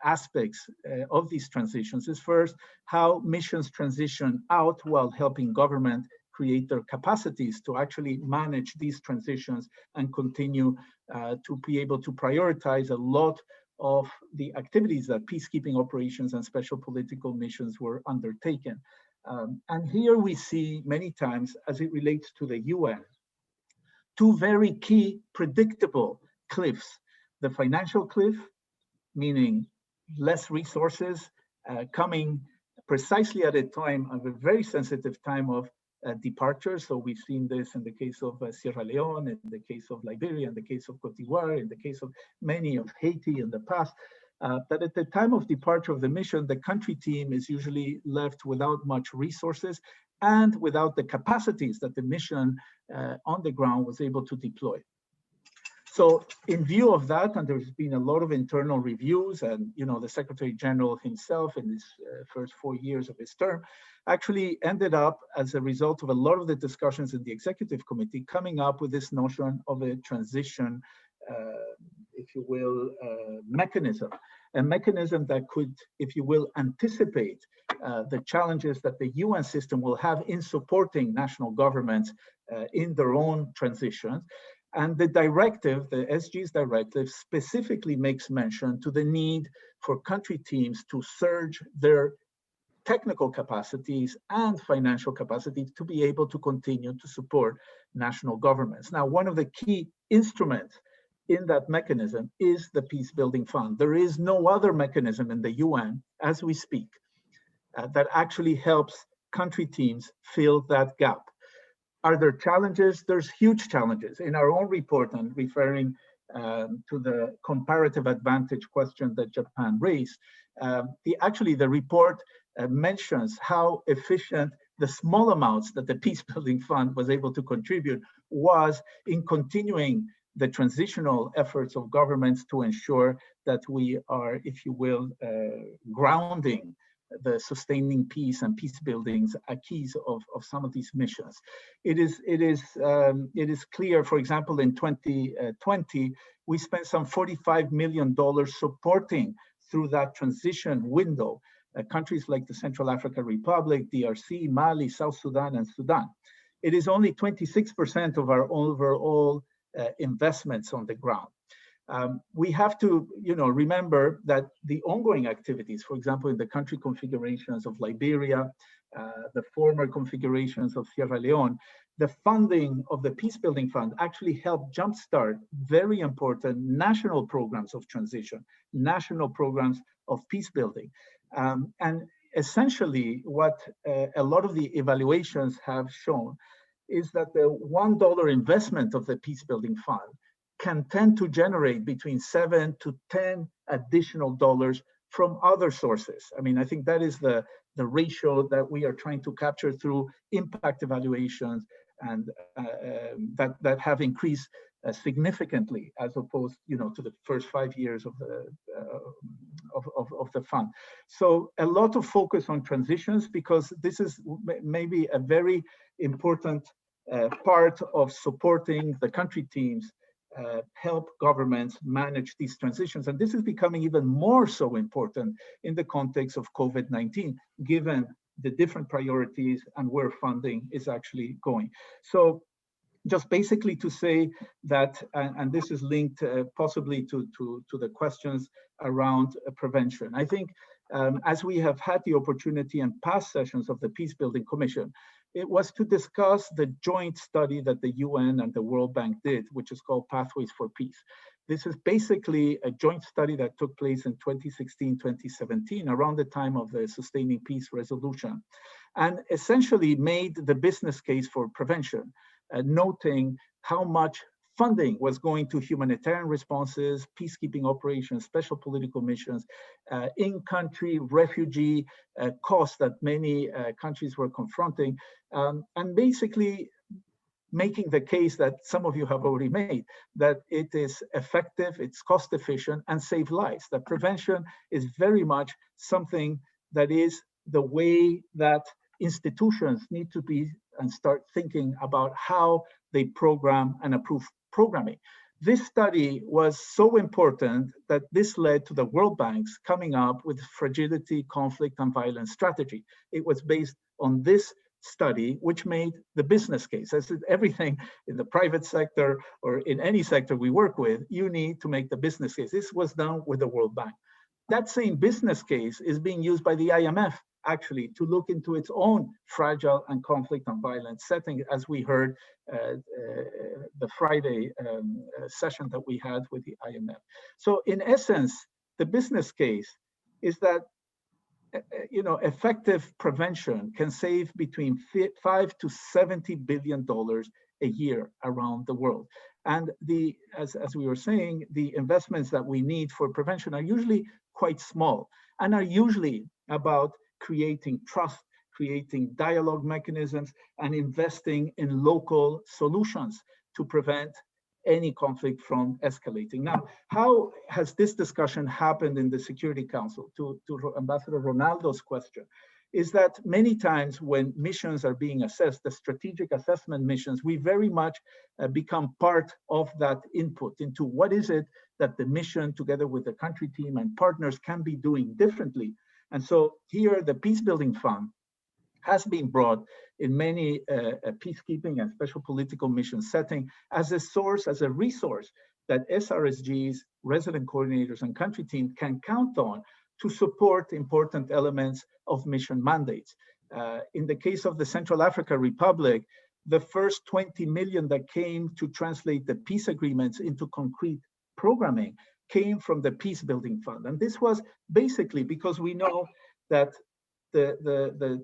aspects of these transitions is first, how missions transition out while helping government create their capacities to actually manage these transitions and continue to be able to prioritize a lot of the activities that peacekeeping operations and special political missions were undertaken. And here we see many times, as it relates to the UN, two very key predictable cliffs. The financial cliff, meaning less resources coming precisely at a time of a very sensitive time of departure. So we've seen this in the case of Sierra Leone, in the case of Liberia, in the case of Cote d'Ivoire, in the case of many of Haiti in the past. That at the time of departure of the mission, the country team is usually left without much resources and without the capacities that the mission on the ground was able to deploy. So in view of that, and there's been a lot of internal reviews, and the Secretary General himself in his first 4 years of his term actually ended up, as a result of a lot of the discussions in the Executive Committee, coming up with this notion of a transition, if you will, mechanism. A mechanism that could, if you will, anticipate the challenges that the UN system will have in supporting national governments in their own transitions. And the directive, the SG's directive, specifically makes mention to the need for country teams to surge their technical capacities and financial capacities to be able to continue to support national governments. Now, one of the key instruments in that mechanism is the Peace Building Fund. There is no other mechanism in the UN, as we speak, that actually helps country teams fill that gap. Are there challenges? There's huge challenges. In our own report, and referring to the comparative advantage question that Japan raised, the report mentions how efficient the small amounts that the Peace Building Fund was able to contribute was in continuing the transitional efforts of governments to ensure that we are, if you will, grounding the sustaining peace and peace buildings keys of some of these missions. It is clear, for example, in 2020, we spent some $45 million supporting through that transition window countries like the Central African Republic, DRC, Mali, South Sudan, and Sudan. It is only 26% of our overall investments on the ground. We have to, remember that the ongoing activities, for example, in the country configurations of Liberia, the former configurations of Sierra Leone, the funding of the Peace Building Fund actually helped jumpstart very important national programs of transition, national programs of peace building. And essentially what a lot of the evaluations have shown is that the $1 investment of the Peace Building Fund can tend to generate between 7 to 10 additional dollars from other sources. I mean, I think that is the ratio that we are trying to capture through impact evaluations, and that have increased significantly as opposed, to the first 5 years of the fund. So a lot of focus on transitions, because this is maybe a very important part of supporting the country teams help governments manage these transitions. And this is becoming even more so important in the context of COVID-19, given the different priorities and where funding is actually going. So just basically to say that, and this is linked possibly to the questions around prevention. I think as we have had the opportunity in past sessions of the Peace Building Commission, it was to discuss the joint study that the UN and the World Bank did, which is called Pathways for Peace. This is basically a joint study that took place in 2016, 2017, around the time of the Sustaining Peace Resolution, and essentially made the business case for prevention, noting how much funding was going to humanitarian responses, peacekeeping operations, special political missions, in-country refugee costs that many countries were confronting, and basically making the case that some of you have already made, that it is effective, it's cost efficient, and save lives. That prevention is very much something that is the way that institutions need to be and start thinking about how they program and approve programming. This study was so important that this led to the World Bank's coming up with fragility, conflict, and violence strategy. It was based on this study, which made the business case. As in everything in the private sector or in any sector we work with, you need to make the business case. This was done with the World Bank. That same business case is being used by the IMF actually to look into its own fragile and conflict and violence setting, as we heard the Friday session that we had with the IMF. So in essence, the business case is that effective prevention can save between $5 to $70 billion a year around the world. And as we were saying, the investments that we need for prevention are usually quite small and are usually about creating trust, creating dialogue mechanisms, and investing in local solutions to prevent any conflict from escalating. Now, how has this discussion happened in the Security Council? To Ambassador Ronaldo's question, is that many times when missions are being assessed, the strategic assessment missions, we very much become part of that input into what is it that the mission, together with the country team and partners, can be doing differently. And so here, the Peace Building Fund has been brought in many peacekeeping and special political mission setting as a source, as a resource that SRSGs, resident coordinators, and country teams can count on to support important elements of mission mandates. In the case of the Central Africa Republic, the first 20 million that came to translate the peace agreements into concrete programming came from the Peace Building Fund. And this was basically because we know that the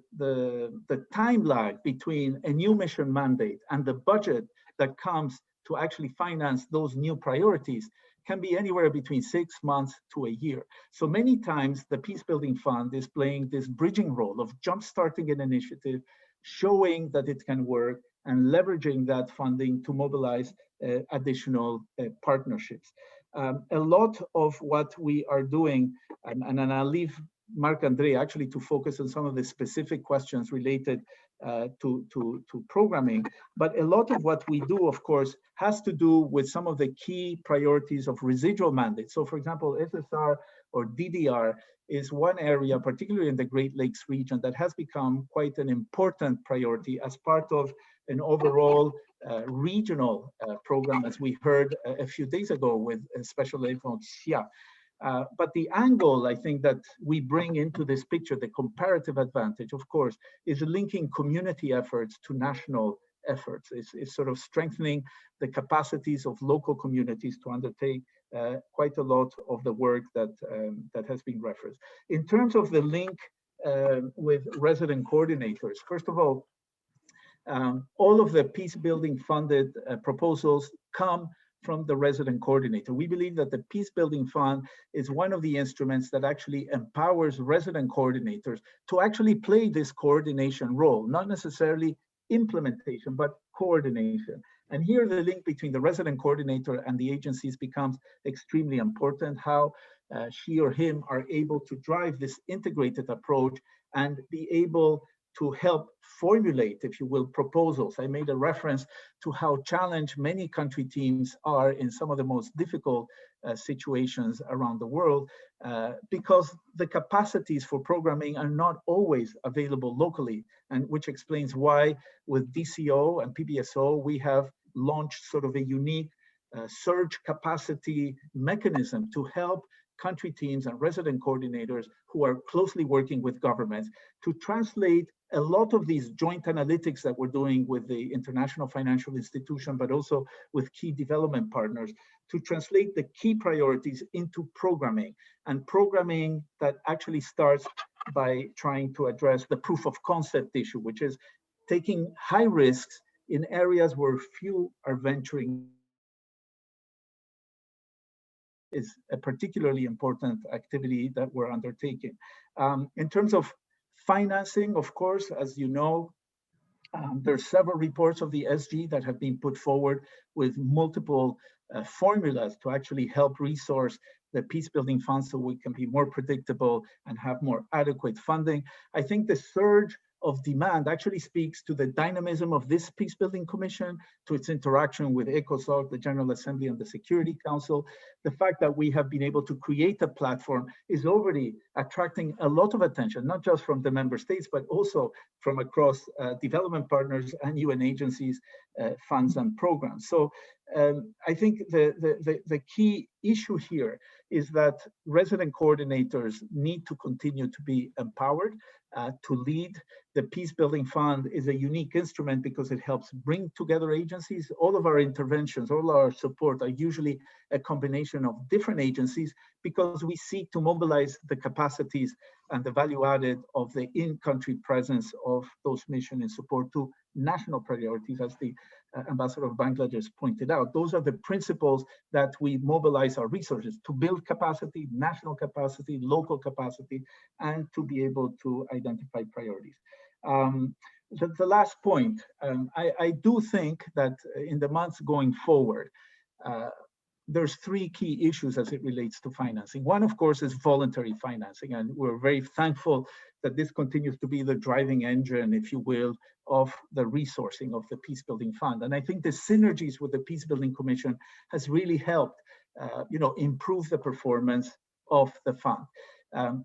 time lag between a new mission mandate and the budget that comes to actually finance those new priorities can be anywhere between 6 months to a year. So many times the Peace Building Fund is playing this bridging role of jumpstarting an initiative, showing that it can work, and leveraging that funding to mobilize additional partnerships. A lot of what we are doing, and I'll leave Marc-André actually to focus on some of the specific questions related to programming, but a lot of what we do, of course, has to do with some of the key priorities of residual mandates. So for example, SSR or DDR is one area, particularly in the Great Lakes region, that has become quite an important priority as part of an overall regional program, as we heard a few days ago with Special Agent Xia. But the angle, I think, that we bring into this picture, the comparative advantage, of course, is linking community efforts to national efforts. It's sort of strengthening the capacities of local communities to undertake quite a lot of the work that has been referenced. In terms of the link with resident coordinators, first of all of the peace building funded proposals come from the resident coordinator. We believe that the Peace Building Fund is one of the instruments that actually empowers resident coordinators to actually play this coordination role, not necessarily implementation, but coordination. And here the link between the resident coordinator and the agencies becomes extremely important, how she or him are able to drive this integrated approach and be able to help formulate, if you will, proposals. I made a reference to how challenged many country teams are in some of the most difficult situations around the world because the capacities for programming are not always available locally, and which explains why with DCO and PBSO, we have launched sort of a unique surge capacity mechanism to help country teams and resident coordinators who are closely working with governments to translate a lot of these joint analytics that we're doing with the international financial institution, but also with key development partners, to translate the key priorities into programming, and programming that actually starts by trying to address the proof of concept issue, which is taking high risks in areas where few are venturing is a particularly important activity that we're undertaking. In terms of financing, of course, as you know, There's several reports of the SG that have been put forward with multiple formulas to actually help resource the peace building fund so we can be more predictable and have more adequate funding. I think the surge of demand actually speaks to the dynamism of this Peace Building Commission, to its interaction with ECOSOC, the General Assembly, and the Security Council. The fact that we have been able to create a platform is already attracting a lot of attention, not just from the member states, but also from across development partners and UN agencies, funds and programs. So I think the key issue here is that resident coordinators need to continue to be empowered to lead. The Peace Building Fund is a unique instrument because it helps bring together agencies. All of our interventions, all our support are usually a combination of different agencies because we seek to mobilize the capacities and the value added of the in-country presence of those missions in support to national priorities, as the Ambassador of Bangladesh pointed out. Those are the principles that we mobilize our resources to build capacity, national capacity, local capacity, and to be able to identify priorities. The last point, I do think that in the months going forward, there's three key issues as it relates to financing. One, of course, is voluntary financing, and we're very thankful that this continues to be the driving engine, if you will, of the resourcing of the Peace Building Fund. And I think the synergies with the Peace Building Commission has really helped, improve the performance of the fund.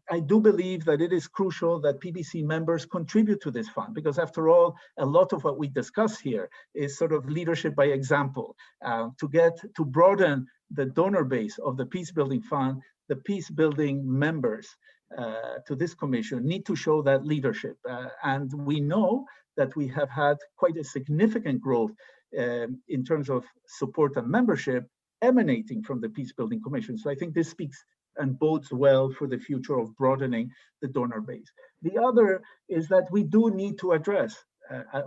I do believe that it is crucial that PBC members contribute to this fund, because after all, a lot of what we discuss here is sort of leadership by example. To broaden the donor base of the Peace Building Fund, the peace building members to this commission need to show that leadership. And we know that we have had quite a significant growth in terms of support and membership emanating from the Peace Building Commission. So I think this speaks and bodes well for the future of broadening the donor base. The other is that we do need to address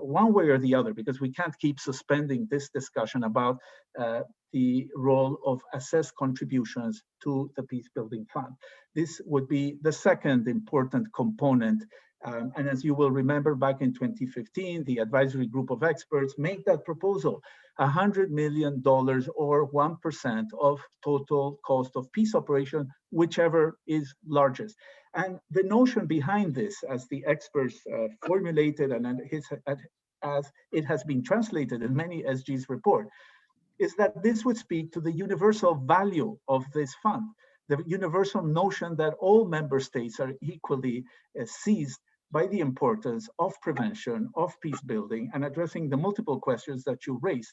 one way or the other, because we can't keep suspending this discussion about the role of assessed contributions to the Peace Building Fund. This would be the second important component. And as you will remember, back in 2015, the advisory group of experts made that proposal, $100 million or 1% of total cost of peace operation, whichever is largest. And the notion behind this, as the experts formulated and as it has been translated in many SG's report, is that this would speak to the universal value of this fund, the universal notion that all member states are equally seized by the importance of prevention, of peace building, and addressing the multiple questions that you raised.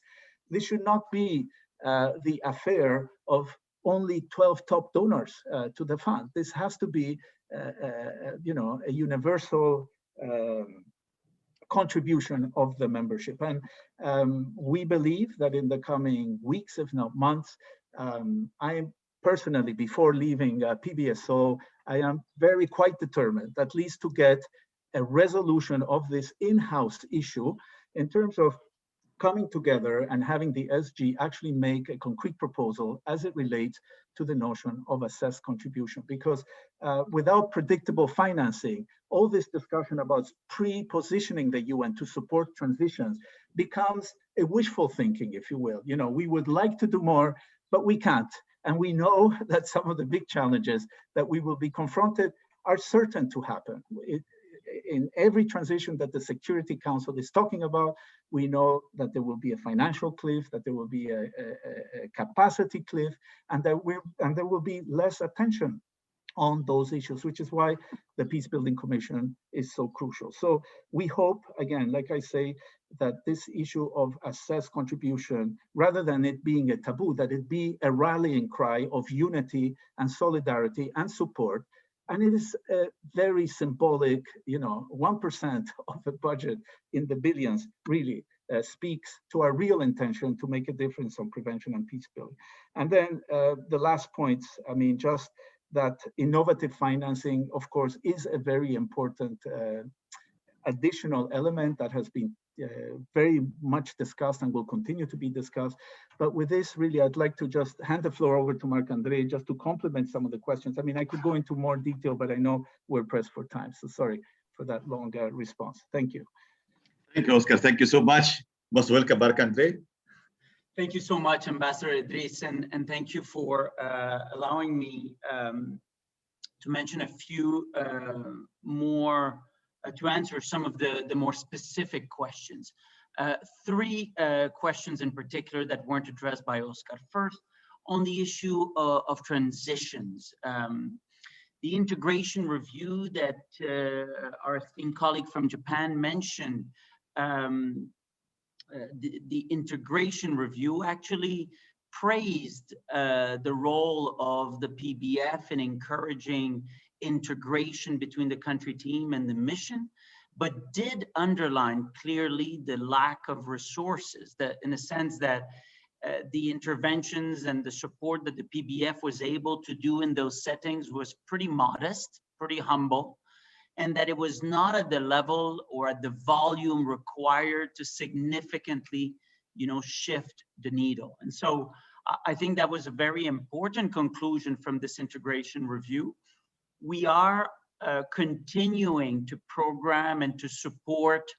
This should not be the affair of only 12 top donors to the fund. This has to be, a universal contribution of the membership. And we believe that in the coming weeks, if not months, I personally, before leaving PBSO, I am quite determined, at least to get a resolution of this in-house issue in terms of coming together and having the SG actually make a concrete proposal as it relates to the notion of assessed contribution. Because without predictable financing, all this discussion about pre-positioning the UN to support transitions becomes a wishful thinking, if you will. We would like to do more, but we can't. And we know that some of the big challenges that we will be confronted are certain to happen. In every transition that the Security Council is talking about, we know that there will be a financial cliff, that there will be a capacity cliff, and there will be less attention on those issues, which is why the Peace Building Commission is so crucial. So we hope, again, like I say, that this issue of assessed contribution, rather than it being a taboo, that it be a rallying cry of unity and solidarity and support. And it is a very symbolic, 1% of the budget in the billions really speaks to our real intention to make a difference on prevention and peace building. And then the last point, just that innovative financing, of course, is a very important additional element that has been very much discussed and will continue to be discussed. But with this, really, I'd like to just hand the floor over to Marc-André just to complement some of the questions. I could go into more detail, but I know we're pressed for time. So sorry for that long response. Thank you. Thank you, Oscar. Thank you so much. Most welcome, Barak Andre. Thank you so much, Ambassador Idris, and thank you for allowing me to mention a few more, to answer some of the more specific questions. Three questions in particular that weren't addressed by Oscar. First, on the issue of transitions. The integration review that our esteemed colleague from Japan mentioned, the integration review actually praised the role of the PBF in encouraging integration between the country team and the mission, but did underline clearly the lack of resources, that in a sense that the interventions and the support that the PBF was able to do in those settings was pretty modest, pretty humble, and that it was not at the level or at the volume required to significantly, shift the needle. And so I think that was a very important conclusion from this integration review. We are continuing to program and to support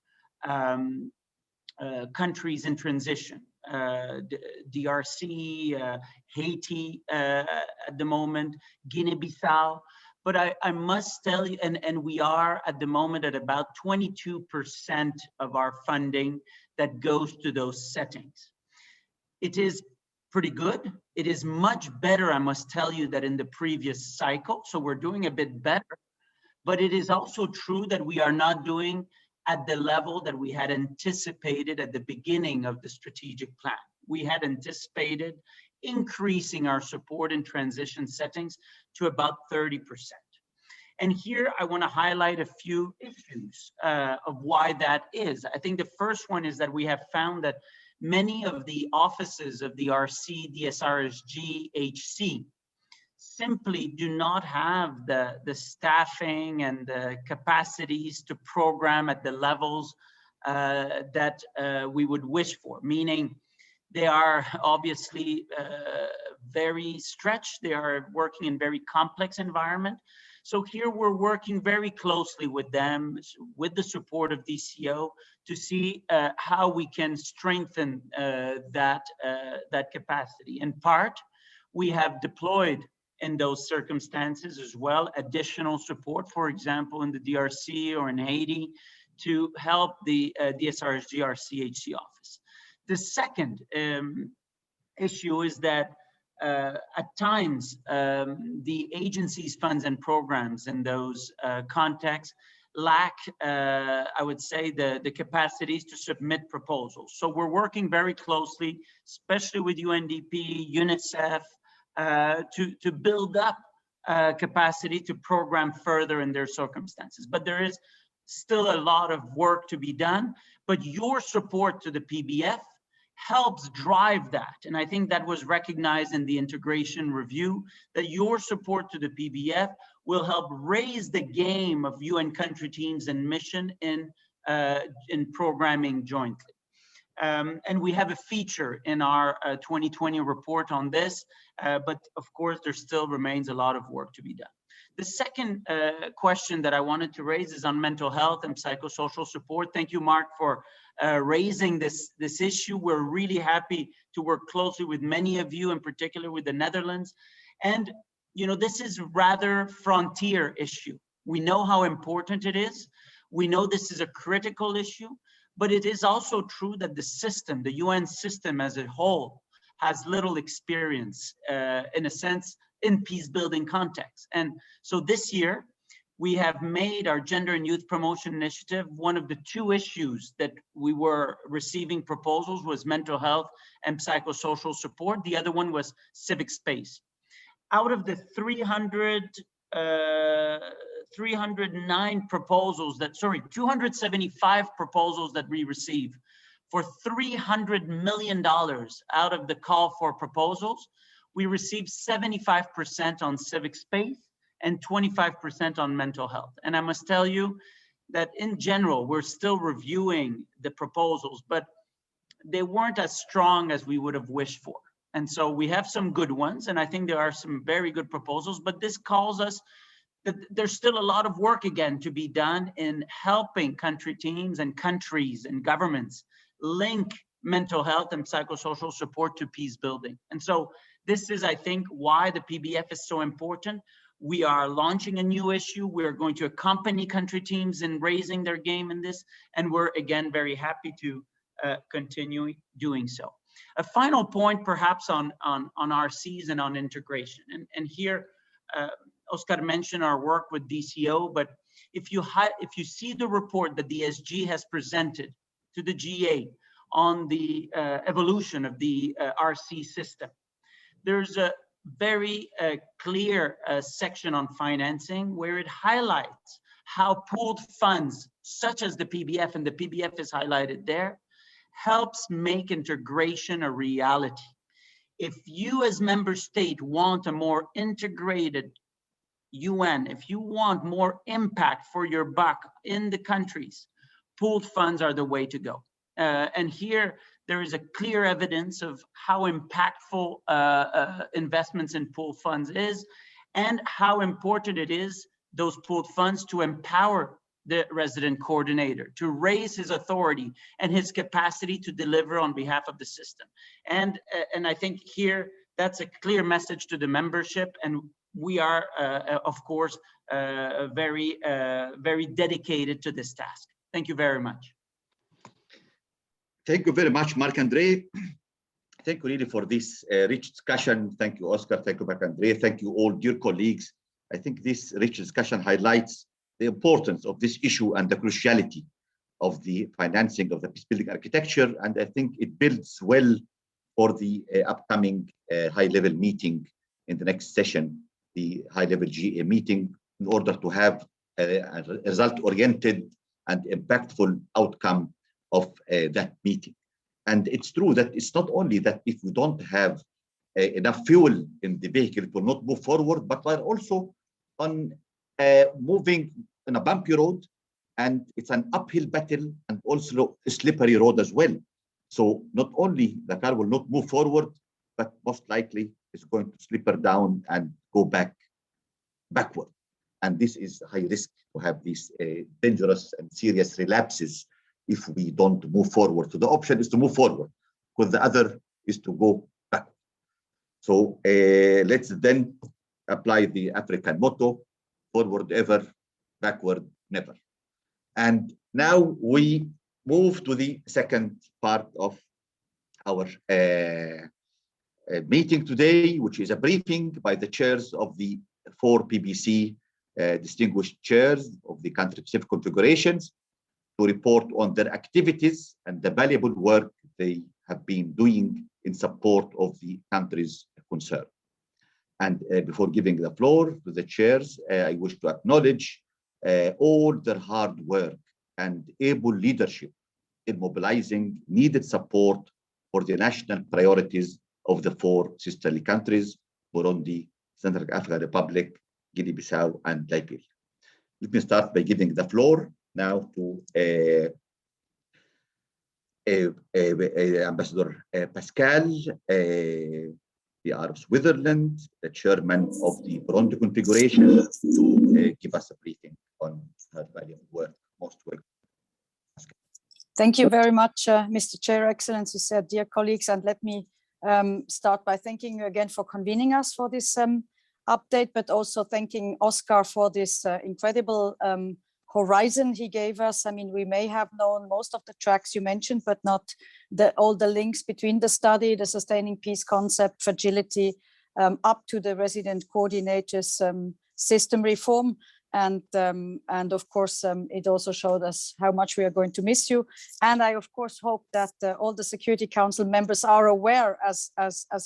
countries in transition. DRC, Haiti at the moment, Guinea-Bissau. But I must tell you, and we are at the moment at about 22% of our funding that goes to those settings. It is pretty good. It is much better, I must tell you, than in the previous cycle. So we're doing a bit better. But it is also true that we are not doing at the level that we had anticipated at the beginning of the strategic plan. We had anticipated increasing our support in transition settings to about 30%. And here I want to highlight a few issues of why that is. I think the first one is that we have found that many of the offices of the RC, DSRSG, HC simply do not have the staffing and the capacities to program at the levels that we would wish for, meaning they are obviously very stretched. They are working in very complex environment. So here we're working very closely with them, with the support of DCO, to see how we can strengthen that capacity. In part, we have deployed in those circumstances as well additional support, for example, in the DRC or in Haiti, to help the DSRSG RCHC office. The second issue is that at times the agency's funds and programs in those contexts lack, I would say, the capacities to submit proposals. So we're working very closely, especially with UNDP, UNICEF, to build up capacity to program further in their circumstances. But there is still a lot of work to be done, but your support to the PBF helps drive that. And I think that was recognized in the integration review, that your support to the PBF will help raise the game of UN country teams and mission in programming jointly. And we have a feature in our 2020 report on this, but of course there still remains a lot of work to be done. The second question that I wanted to raise is on mental health and psychosocial support. Thank you, Mark, for raising this issue. We're really happy to work closely with many of you, in particular with the Netherlands. And this is rather frontier issue. We know how important it is. We know this is a critical issue, but it is also true that the system, the UN system as a whole, has little experience, in a sense, in peace building context. And so this year, we have made our Gender and Youth Promotion Initiative one of the two issues that we were receiving proposals was mental health and psychosocial support. The other one was civic space. Out of the 275 proposals that we received for $300 million out of the call for proposals, we received 75% on civic space and 25% on mental health. And I must tell you that in general, we're still reviewing the proposals, but they weren't as strong as we would have wished for. And so we have some good ones, and I think there are some very good proposals, but this calls us that there's still a lot of work again to be done in helping country teams and countries and governments link mental health and psychosocial support to peace building. And so this is, I think, why the PBF is so important. We are launching a new issue. We're going to accompany country teams in raising their game in this. And we're, again, very happy to continue doing so. A final point, perhaps, on RCs and on integration. And here, Oscar mentioned our work with DCO, but if you see the report that the SG has presented to the G8 on the evolution of the RC system, there's a very clear section on financing where it highlights how pooled funds, such as the PBF, and the PBF is highlighted there, helps make integration a reality. If you as member state want a more integrated UN, if you want more impact for your buck in the countries, pooled funds are the way to go. And here there is a clear evidence of how impactful investments in pooled funds is, and how important it is, those pooled funds, to empower the resident coordinator, to raise his authority and his capacity to deliver on behalf of the system. And I think here that's a clear message to the membership, and we are, of course, very dedicated to this task. Thank you very much. Thank you very much, Marc-André. Thank you really for this rich discussion. Thank you, Oscar. Thank you, Marc-André. Thank you all, dear colleagues. I think this rich discussion highlights the importance of this issue and the cruciality of the financing of the peace-building architecture. And I think it builds well for the upcoming high-level meeting in the next session, the high-level GA meeting, in order to have a result-oriented and impactful outcome of that meeting. And it's true that it's not only that if we don't have enough fuel in the vehicle, it will not move forward, but we're also on moving on a bumpy road, and it's an uphill battle and also a slippery road as well. So not only the car will not move forward, but most likely it's going to slipper down and go backward. And this is high risk to have these dangerous and serious relapses if we don't move forward. So the option is to move forward, because the other is to go backward. So let's then apply the African motto: forward ever, backward never. And now we move to the second part of our meeting today, which is a briefing by the chairs of the 4 PBC distinguished chairs of the country-specific configurations, to report on their activities and the valuable work they have been doing in support of the countries concerned. And before giving the floor to the chairs, I wish to acknowledge all their hard work and able leadership in mobilizing needed support for the national priorities of the 4 sisterly countries: Burundi, Central African Republic, Guinea-Bissau, and Liberia. Let me start by giving the floor now to Ambassador Pascal PR of Switzerland, the chairman of the Burundi configuration, to give us a briefing on her valuable work. Most welcome. Thank you very much, Mr. Chair, Excellencies, dear colleagues, and let me start by thanking you again for convening us for this update, but also thanking Oscar for this incredible horizon he gave us. I mean, we may have known most of the tracks you mentioned, but not all the links between the study, the sustaining peace concept, fragility, up to the resident coordinators system reform. And of course, it also showed us how much we are going to miss you. And I, of course, hope that all the Security Council members are aware, as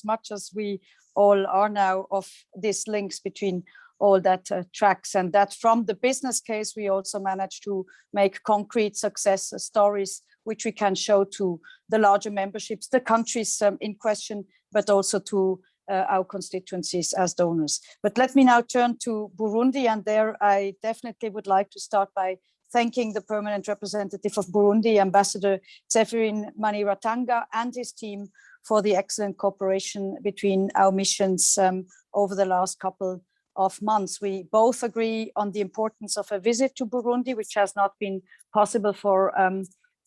much as we all are now, of these links between all that tracks, and that from the business case, we also managed to make concrete success stories, which we can show to the larger memberships, the countries in question, but also to our constituencies as donors. But let me now turn to Burundi, and there I definitely would like to start by thanking the permanent representative of Burundi, Ambassador Zephyrin Maniratanga, and his team for the excellent cooperation between our missions over the last couple of months. We both agree on the importance of a visit to Burundi, which has not been possible for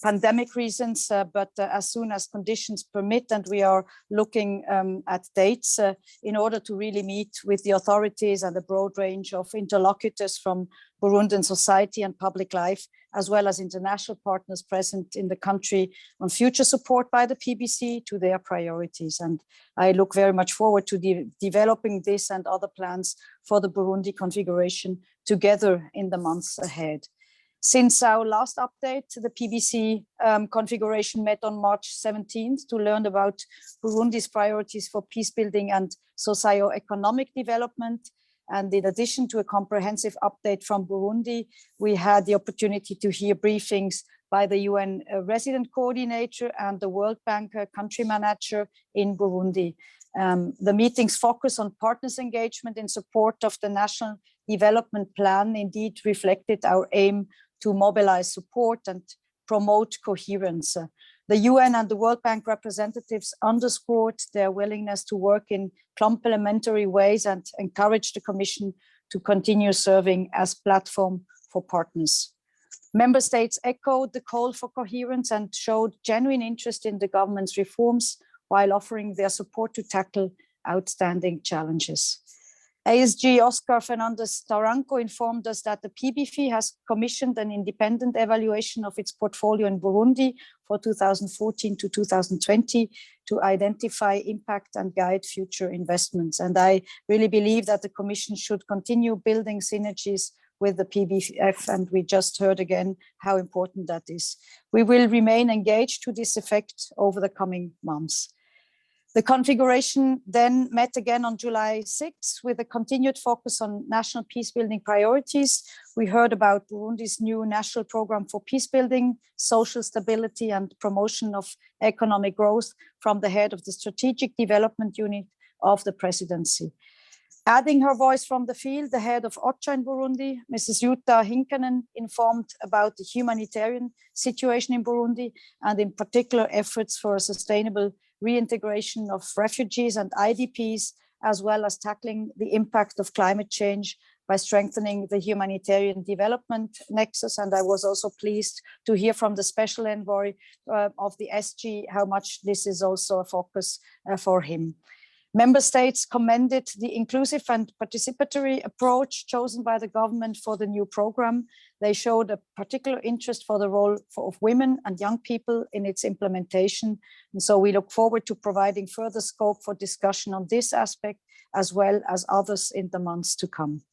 pandemic reasons, but as soon as conditions permit, and we are looking at dates in order to really meet with the authorities and a broad range of interlocutors from Burundian society and public life, as well as international partners present in the country on future support by the PBC to their priorities. And I look very much forward to developing this and other plans for the Burundi configuration together in the months ahead. Since our last update, the PBC configuration met on March 17th to learn about Burundi's priorities for peace building and socio-economic development. And in addition to a comprehensive update from Burundi, we had the opportunity to hear briefings by the UN resident coordinator and the World Bank country manager in Burundi. The meetings focus on partners' engagement in support of the National Development Plan indeed reflected our aim to mobilize support and promote coherence. The UN and the World Bank representatives underscored their willingness to work in complementary ways and encouraged the Commission to continue serving as platform for partners. Member states echoed the call for coherence and showed genuine interest in the government's reforms while offering their support to tackle outstanding challenges. ASG Oscar Fernandez Taranco informed us that the PBF has commissioned an independent evaluation of its portfolio in Burundi for 2014 to 2020 to identify impact and guide future investments. And I really believe that the Commission should continue building synergies with the PBF, and we just heard again how important that is. We will remain engaged to this effect over the coming months. The configuration then met again on July 6 with a continued focus on national peacebuilding priorities. We heard about Burundi's new national program for peacebuilding, social stability and promotion of economic growth from the head of the Strategic Development Unit of the Presidency. Adding her voice from the field, the head of OCHA in Burundi, Mrs. Jutta Hinkanen, informed about the humanitarian situation in Burundi and in particular efforts for a sustainable reintegration of refugees and IDPs, as well as tackling the impact of climate change by strengthening the humanitarian development nexus. And I was also pleased to hear from the special envoy of the SG how much this is also a focus for him. Member states commended the inclusive and participatory approach chosen by the government for the new program. They showed a particular interest for the role of women and young people in its implementation. And so we look forward to providing further scope for discussion on this aspect, as well as others in the months to come.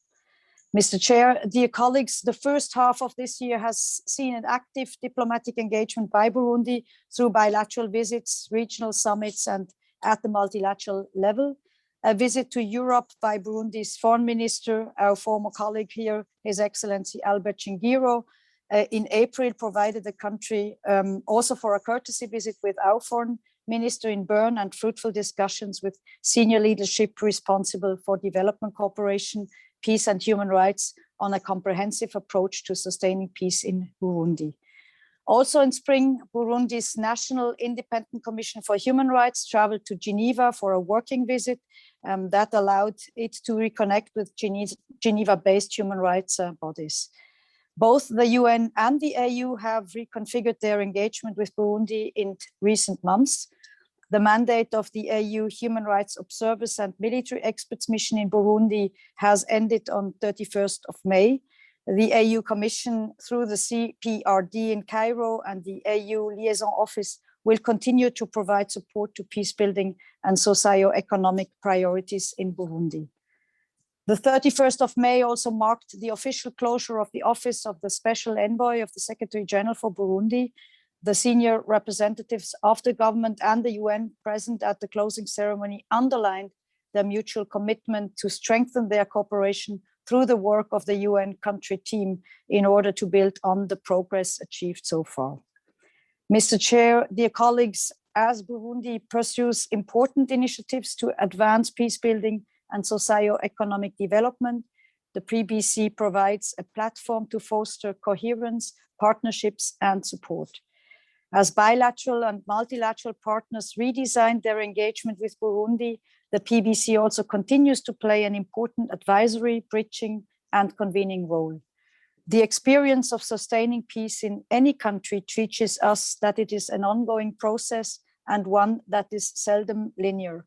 Mr. Chair, dear colleagues, the first half of this year has seen an active diplomatic engagement by Burundi through bilateral visits, regional summits, and at the multilateral level. A visit to Europe by Burundi's foreign minister, our former colleague here, His Excellency Albert Shingiro, in April provided the country also for a courtesy visit with our foreign minister in Bern and fruitful discussions with senior leadership responsible for development cooperation, peace and human rights on a comprehensive approach to sustaining peace in Burundi. Also in spring, Burundi's National Independent Commission for Human Rights traveled to Geneva for a working visit that allowed it to reconnect with Geneva-based human rights bodies. Both the UN and the AU have reconfigured their engagement with Burundi in recent months. The mandate of the AU Human Rights Observers and Military Experts Mission in Burundi has ended on 31st of May. The AU Commission through the CPRD in Cairo and the AU Liaison Office will continue to provide support to peacebuilding and socio-economic priorities in Burundi. The 31st of May also marked the official closure of the office of the Special Envoy of the Secretary General for Burundi. The senior representatives of the government and the UN present at the closing ceremony underlined their mutual commitment to strengthen their cooperation through the work of the UN country team in order to build on the progress achieved so far. Mr. Chair, dear colleagues, as Burundi pursues important initiatives to advance peace building and socio-economic development, the PBC provides a platform to foster coherence, partnerships, and support. As bilateral and multilateral partners redesign their engagement with Burundi, the PBC also continues to play an important advisory, bridging, and convening role. The experience of sustaining peace in any country teaches us that it is an ongoing process and one that is seldom linear.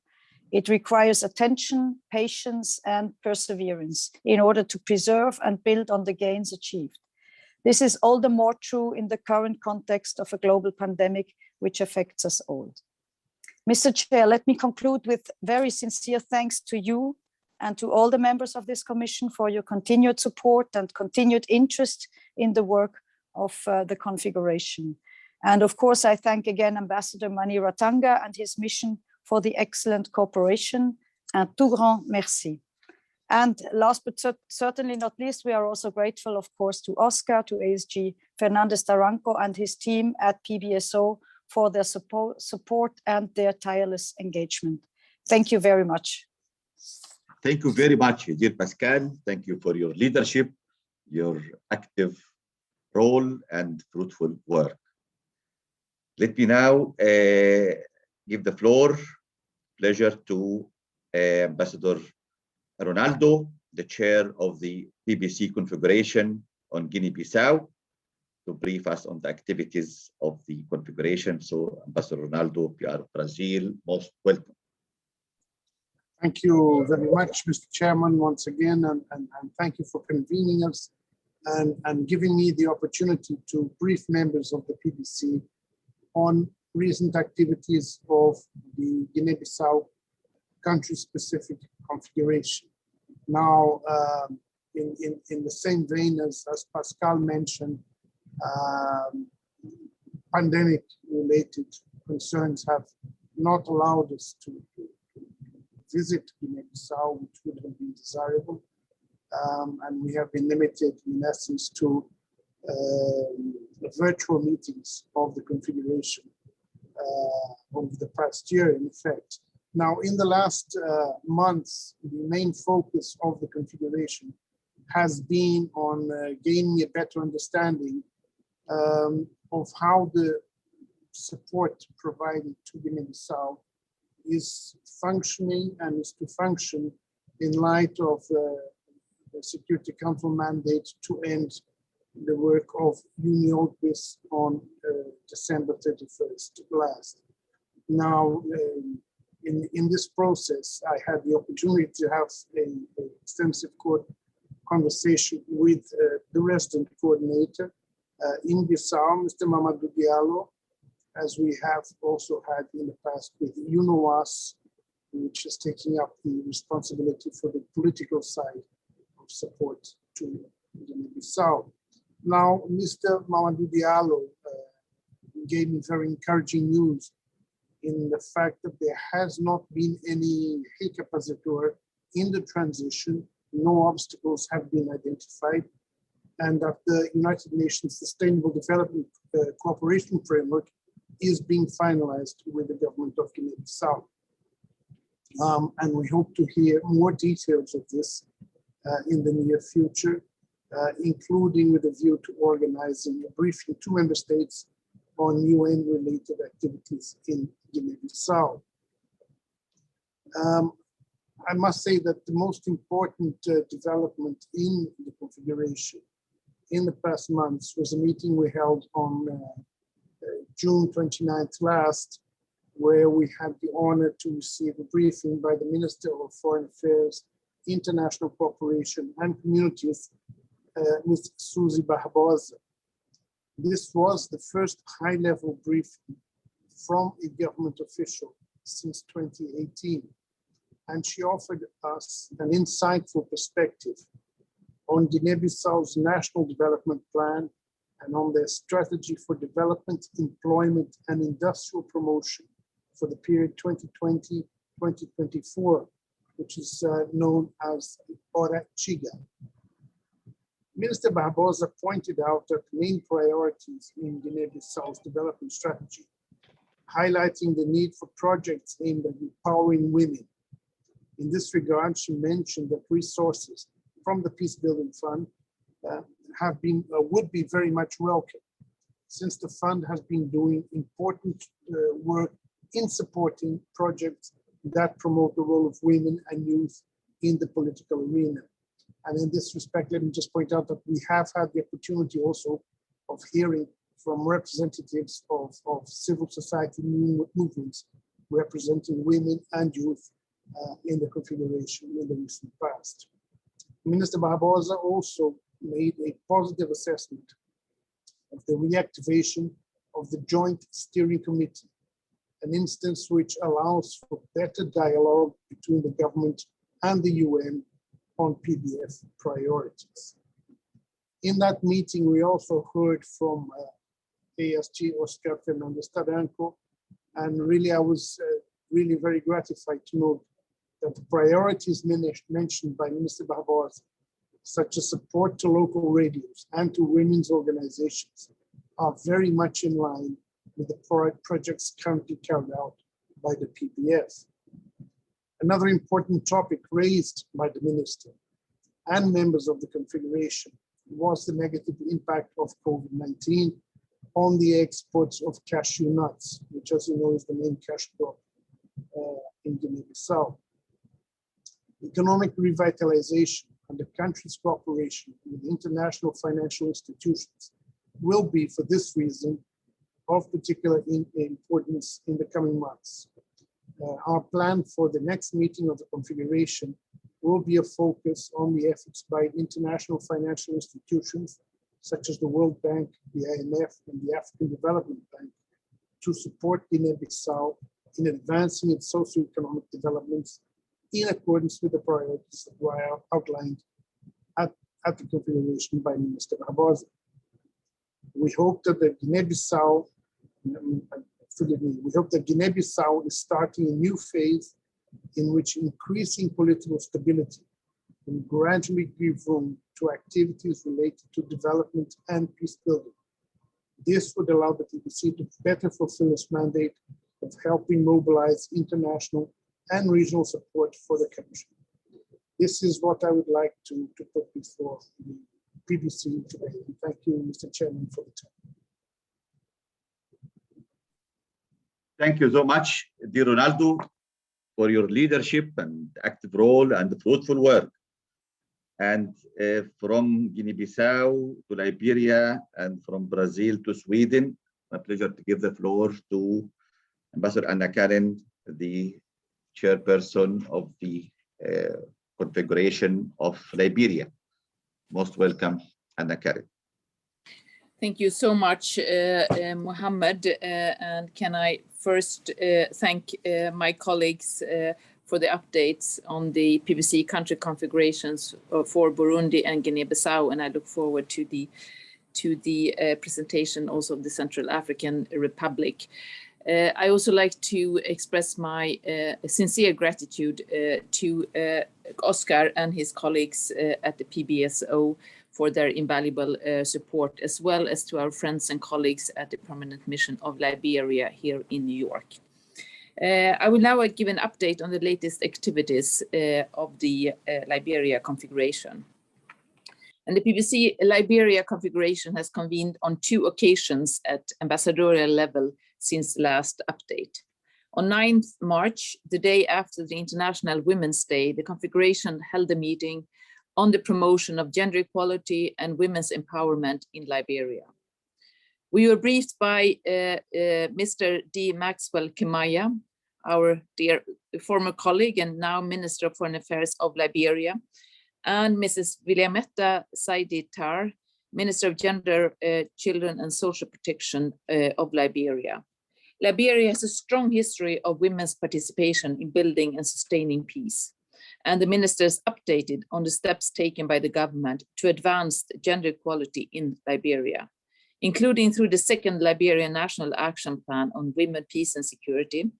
It requires attention, patience, and perseverance in order to preserve and build on the gains achieved. This is all the more true in the current context of a global pandemic which affects us all. Mr. Chair, let me conclude with very sincere thanks to you and to all the members of this commission for your continued support and continued interest in the work of the configuration. And of course, I thank again Ambassador Mani Ratanga and his mission for the excellent cooperation. Un tout grand merci. And last but certainly not least, we are also grateful, of course, to Oscar, to ASG Fernandez Taranco and his team at PBSO for their support and their tireless engagement. Thank you very much. Thank you very much, dear Pascal. Thank you for your leadership, your active role and fruitful work. Let me now give the floor, pleasure to Ambassador Ronaldo, the chair of the PBC configuration on Guinea-Bissau, to brief us on the activities of the configuration. So, Ambassador Ronaldo, PR Brazil, most welcome. Thank you very much, Mr. Chairman, once again, and thank you for convening us and giving me the opportunity to brief members of the PBC on recent activities of the Guinea-Bissau country-specific configuration. Now, in the same vein as Pascal mentioned, pandemic-related concerns have not allowed us to visit Guinea-Bissau, which would have been desirable, and we have been limited, in essence, to virtual meetings of the configuration over the past year, in effect. Now, in the last months, the main focus of the configuration has been on gaining a better understanding of how the support provided to Guinea-Bissau is functioning and is to function in light of the Security Council mandate to end the work of UNIOPIS on December 31st last. Now, in this process, I had the opportunity to have an extensive conversation with the resident coordinator in Bissau, Mr. Mamadou Diallo, as we have also had in the past with UNOWAS, which is taking up the responsibility for the political side of support to Guinea-Bissau. Now, Mr. Mamadou Diallo gave me very encouraging news in the fact that there has not been any hiccup, as it were, in the transition. No obstacles have been identified, and that the United Nations Sustainable Development Cooperation Framework is being finalized with the government of Guinea-Bissau. And we hope to hear more details of this in the near future, including with a view to organizing a briefing to member states on UN-related activities in Guinea-Bissau. I must say that the most important development in the configuration in the past months was a meeting we held on June 29th last, where we had the honor to receive a briefing by the Minister of Foreign Affairs, International Cooperation and Communities, Ms. Suzy Barbosa. This was the first high-level briefing from a government official since 2018, and she offered us an insightful perspective on Guinea-Bissau's National Development Plan and on their strategy for development, employment, and industrial promotion for the period 2020-2024, which is known as Hora Chiga. Minister Barbosa pointed out that the main priorities in Guinea-Bissau's development strategy, highlighting the need for projects aimed at empowering women. In this regard, she mentioned that resources from the Peace Building Fund would be very much welcome, since the fund has been doing important work in supporting projects that promote the role of women and youth in the political arena. And in this respect, let me just point out that we have had the opportunity also of hearing from representatives of civil society movements representing women and youth in the configuration in the recent past. Minister Barbosa also made a positive assessment of the reactivation of the Joint Steering Committee, an instance which allows for better dialogue between the government and the UN on PBF priorities. In that meeting, we also heard from ASG Oscar Fernandez-Taranco, and really I was really very gratified to note that the priorities mentioned by Minister Barbosa, such as support to local radios and to women's organizations, are very much in line with the projects currently carried out by the PBF. Another important topic raised by the minister and members of the configuration was the negative impact of COVID-19 on the exports of cashew nuts, which, as you know, is the main cash crop in Guinea-Bissau. Economic revitalization and the country's cooperation with international financial institutions will be, for this reason, of particular importance in the coming months. Our plan for the next meeting of the configuration will be a focus on the efforts by international financial institutions, such as the World Bank, the IMF, and the African Development Bank, to support Guinea-Bissau in advancing its socioeconomic developments in accordance with the priorities that were outlined at the configuration by Minister Barbosa. We hope that the Guinea-Bissau, we hope that Guinea-Bissau is starting a new phase in which increasing political stability will gradually give room to activities related to development and peace building. This would allow the PBC to better fulfill its mandate of helping mobilize international and regional support for the country. This is what I would like to put before the PBC today. And thank you, Mr. Chairman, for the time. Thank you so much, dear Ronaldo, for your leadership and active role and fruitful work. And from Guinea-Bissau to Liberia and from Brazil to Sweden, my pleasure to give the floor to Ambassador Anna Karen, the chairperson of the Confederation of Liberia. Most welcome, Anna Karen. Thank you so much, Mohammed. And can I first thank my colleagues for the updates on the PBC country configurations for Burundi and Guinea-Bissau, and I look forward to the presentation also of the Central African Republic. I also like to express my sincere gratitude to Oscar and his colleagues at the PBSO for their invaluable support, as well as to our friends and colleagues at the Permanent Mission of Liberia here in New York. I will now give an update on the latest activities of the Liberia configuration. And the PBC Liberia configuration has convened on 2 occasions at ambassadorial level since the last update. On 9th March, the day after the International Women's Day, the configuration held a meeting on the promotion of gender equality and women's empowerment in Liberia. We were briefed by Mr. D. Maxwell Kimaya, our dear former colleague and now Minister of Foreign Affairs of Liberia, and Mrs. Williametta Saidi Tar, Minister of Gender, Children and Social Protection of Liberia. Liberia has a strong history of women's participation in building and sustaining peace, and the ministers updated on the steps taken by the government to advance gender equality in Liberia, including through the 2nd Liberian National Action Plan on Women, Peace and Security,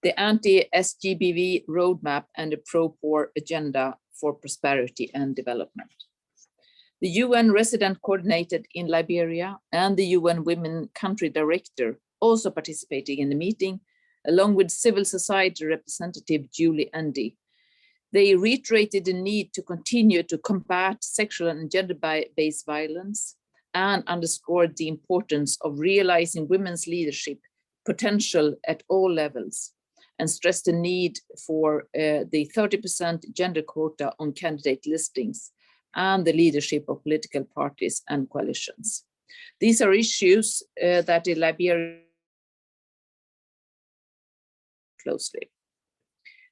the anti-SGBV roadmap, and the pro-poor agenda for prosperity and development. The UN resident coordinator in Liberia and the UN Women Country Director also participating in the meeting, along with civil society representative Julie Andy. They reiterated the need to continue to combat sexual and gender-based violence and underscored the importance of realizing women's leadership potential at all levels and stressed the need for the 30% gender quota on candidate listings and the leadership of political parties and coalitions. These are issues that in Liberia closely.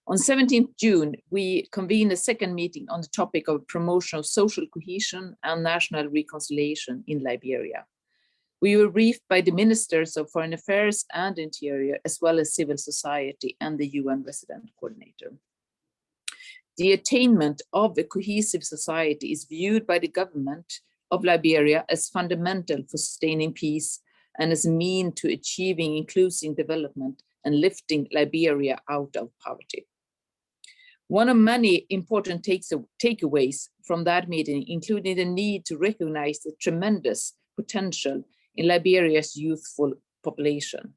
On 17th June, we convened a second meeting on the topic of promotion of social cohesion and national reconciliation in Liberia. We were briefed by the ministers of Foreign Affairs and Interior, as well as civil society and the UN Resident Coordinator. The attainment of a cohesive society is viewed by the government of Liberia as fundamental for sustaining peace and as a mean to achieving inclusive development and lifting Liberia out of poverty. One of many important takeaways from that meeting, including the need to recognize the tremendous potential in Liberia's youthful population.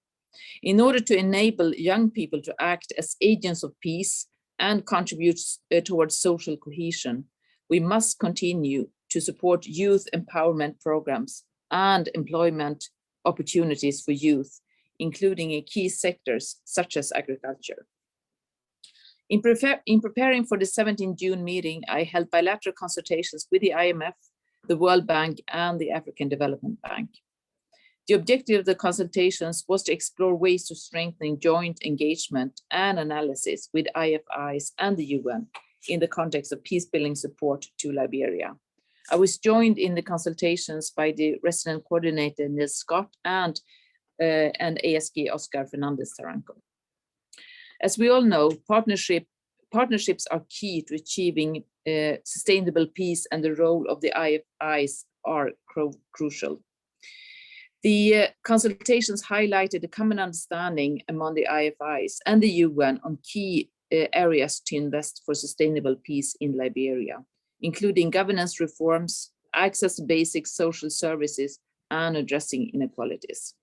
In order to enable young people to act as agents of peace and contribute towards social cohesion, we must continue to support youth empowerment programs and employment opportunities for youth, including in key sectors such as agriculture. In preparing for the 17th June meeting, I held bilateral consultations with the IMF, the World Bank, and the African Development Bank. The objective of the consultations was to explore ways to strengthen joint engagement and analysis with IFIs and the UN in the context of peace-building support to Liberia. I was joined in the consultations by the resident coordinator, Nils Scott, and ASG Oscar Fernandez Taranco. As we all know, partnerships are key to achieving sustainable peace, and the role of the IFIs are crucial. The consultations highlighted a common understanding among the IFIs and the UN on key areas to invest for sustainable peace in Liberia, including governance reforms, access to basic social services, and addressing inequalities.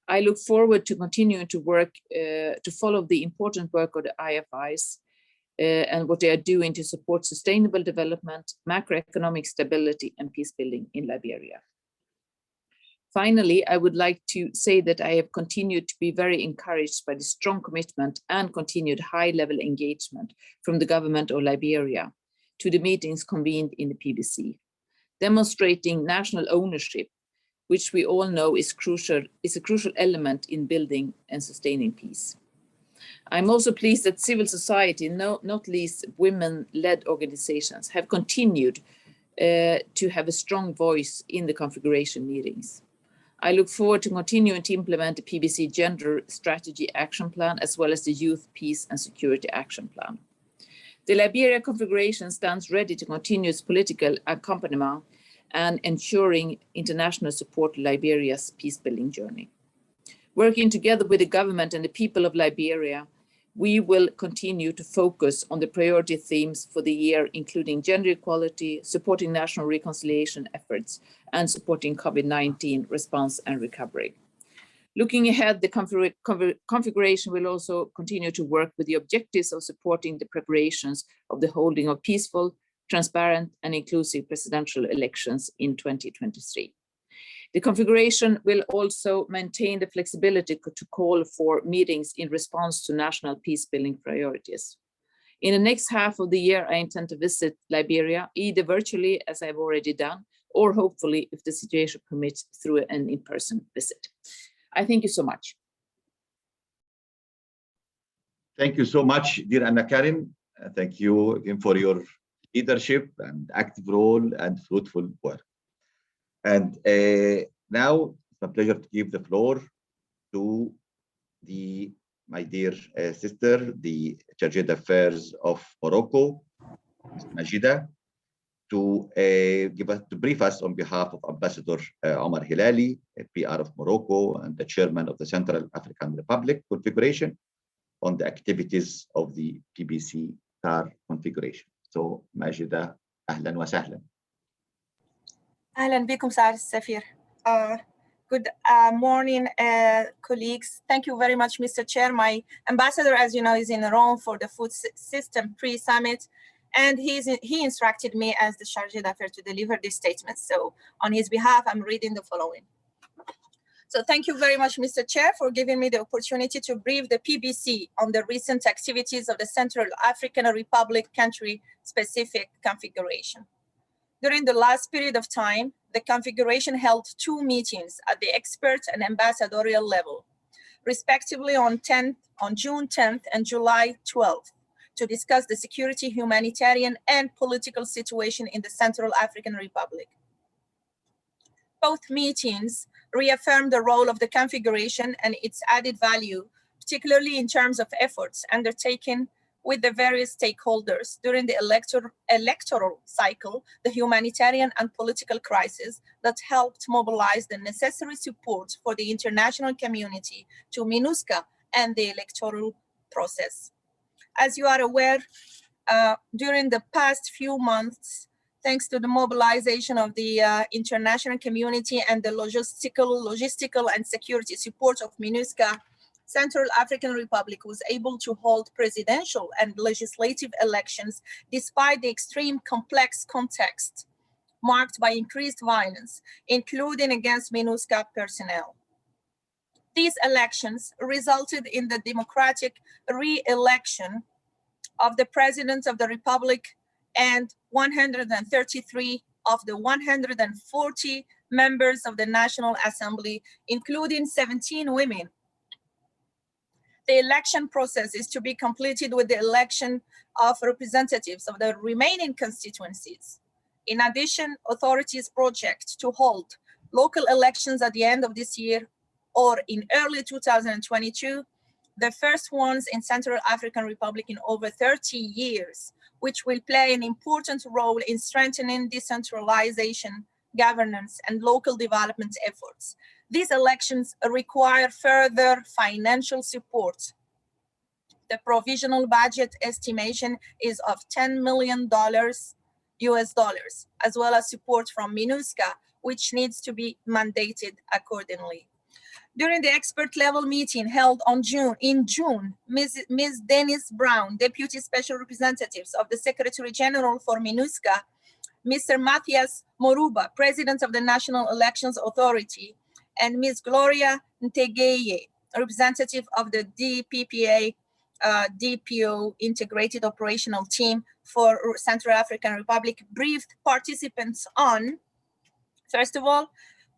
I look forward to continuing to work to follow the important work of the IFIs and what they are doing to support sustainable development, macroeconomic stability, and peace building in Liberia. Finally, I would like to say that I have continued to be very encouraged by the strong commitment and continued high-level engagement from the government of Liberia to the meetings convened in the PBC, demonstrating national ownership, which we all know is a crucial element in building and sustaining peace. I'm also pleased that civil society, not least women-led organizations, have continued to have a strong voice in the configuration meetings. I look forward to continuing to implement the PBC Gender Strategy Action Plan, as well as the Youth, Peace and Security Action Plan. The Liberia configuration stands ready to continue its political accompaniment and ensuring international support to Liberia's peace-building journey. Working together with the government and the people of Liberia, we will continue to focus on the priority themes for the year, including gender equality, supporting national reconciliation efforts, and supporting COVID-19 response and recovery. Looking ahead, the configuration will also continue to work with the objectives of supporting the preparations of the holding of peaceful, transparent, and inclusive presidential elections in 2023. The configuration will also maintain the flexibility to call for meetings in response to national peace-building priorities. In the next half of the year, I intend to visit Liberia, either virtually, as I've already done, or hopefully, if the situation permits, through an in-person visit. I thank you so much. Thank you so much, dear Anna Karin. Thank you again for your leadership and active role and fruitful work. And now it's my pleasure to give the floor to my dear sister, the Chargé d'Affaires of Morocco, Majida, to brief us on behalf of Ambassador Omar Hilali, PR of Morocco and the chairman of the Central African Republic configuration, on the activities of the PBC TAR configuration. So Majida, أهلا وسهلا. أهلا بكم سعادة السفير. Good morning, colleagues. Thank you very much, Mr. Chair. My ambassador, as you know, is in Rome for the Food System Pre-Summit, and he instructed me as the Chargé d'Affaires to deliver this statement. So on his behalf, I'm reading the following. So thank you very much, Mr. Chair, for giving me the opportunity to brief the PBC on the recent activities of the Central African Republic country-specific configuration. During the last period of time, the configuration held 2 meetings at the expert and ambassadorial level, respectively on June 10th and July 12th, to discuss the security, humanitarian, and political situation in the Central African Republic. Both meetings reaffirmed the role of the configuration and its added value, particularly in terms of efforts undertaken with the various stakeholders during the electoral cycle, the humanitarian and political crisis that helped mobilize the necessary support for the international community to MINUSCA and the electoral process. As you are aware, during the past few months, thanks to the mobilization of the international community and the logistical and security support of MINUSCA, Central African Republic was able to hold presidential and legislative elections despite the extreme complex context marked by increased violence, including against MINUSCA personnel. These elections resulted in the democratic re-election of the President of the Republic and 133 of the 140 members of the National Assembly, including 17 women. The election process is to be completed with the election of representatives of the remaining constituencies. In addition, authorities project to hold local elections at the end of this year or in early 2022, the first ones in Central African Republic in over 30 years, which will play an important role in strengthening decentralization, governance, and local development efforts. These elections require further financial support. The provisional budget estimation is of $10 million US dollars, as well as support from MINUSCA, which needs to be mandated accordingly. During the expert level meeting held in June, Ms. Denise Brown, Deputy Special Representatives of the Secretary General for MINUSCA, Mr. Matthias Moruba, President of the National Elections Authority, and Ms. Gloria Ntegeye, representative of the DPPA DPO Integrated Operational Team for Central African Republic, briefed participants on, first of all,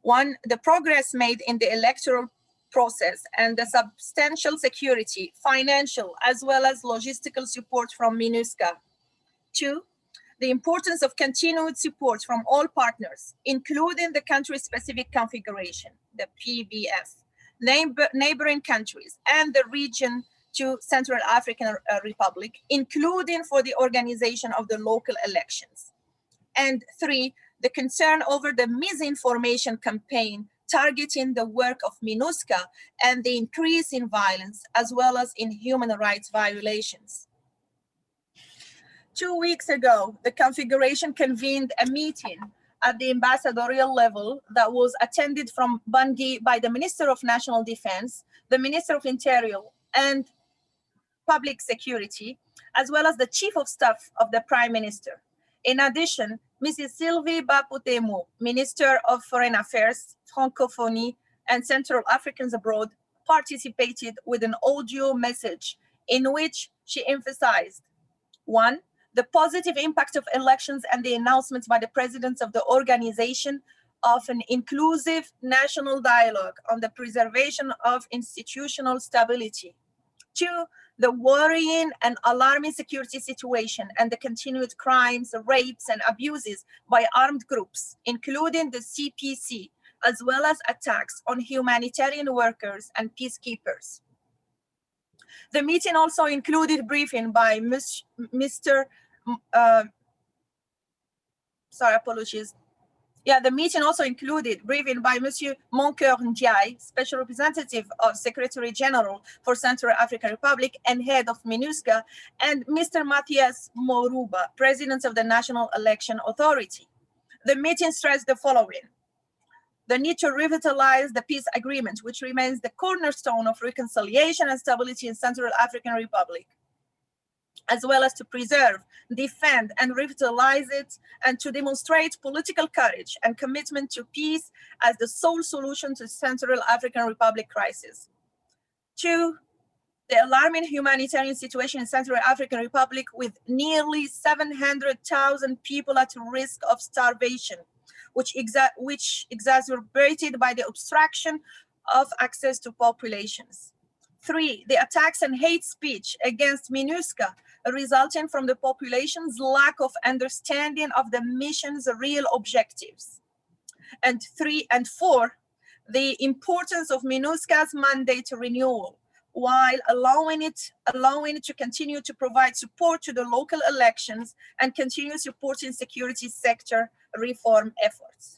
one, the progress made in the electoral process and the substantial security, financial, as well as logistical support from MINUSCA. Two, the importance of continued support from all partners, including the country-specific configuration, the PBF, neighboring countries, and the region to Central African Republic, including for the organization of the local elections. And three, the concern over the misinformation campaign targeting the work of MINUSCA and the increase in violence as well as in human rights violations. 2 weeks ago, the configuration convened a meeting at the ambassadorial level that was attended from Bangui by the Minister of National Defense, the Minister of Interior and Public Security, as well as the Chief of Staff of the Prime Minister. In addition, Mrs. Sylvie Baputemu, Minister of Foreign Affairs, Francophonie, and Central Africans Abroad, participated with an audio message in which she emphasized, one, the positive impact of elections and the announcements by the presidents of the organization of an inclusive national dialogue on the preservation of institutional stability. Two, the worrying and alarming security situation and the continued crimes, rapes, and abuses by armed groups, including the CPC, as well as attacks on humanitarian workers and peacekeepers. The meeting also included briefing by the meeting also included briefing by Monsieur Moncoeur Ndiaye, Special Representative of Secretary General for Central African Republic and head of MINUSCA, and Mr. Matthias Moruba, President of the National Election Authority. The meeting stressed the following: the need to revitalize the peace agreement, which remains the cornerstone of reconciliation and stability in Central African Republic. as well as to preserve, defend, and revitalize it, and to demonstrate political courage and commitment to peace as the sole solution to the Central African Republic crisis. 2, the alarming humanitarian situation in Central African Republic, with nearly 700,000 people at risk of starvation, which exacerbated by the obstruction of access to populations. 3, the attacks and hate speech against MINUSCA, resulting from the population's lack of understanding of the mission's real objectives. And 4, the importance of MINUSCA's mandate renewal, while allowing it to continue to provide support to the local elections and continue supporting security sector reform efforts.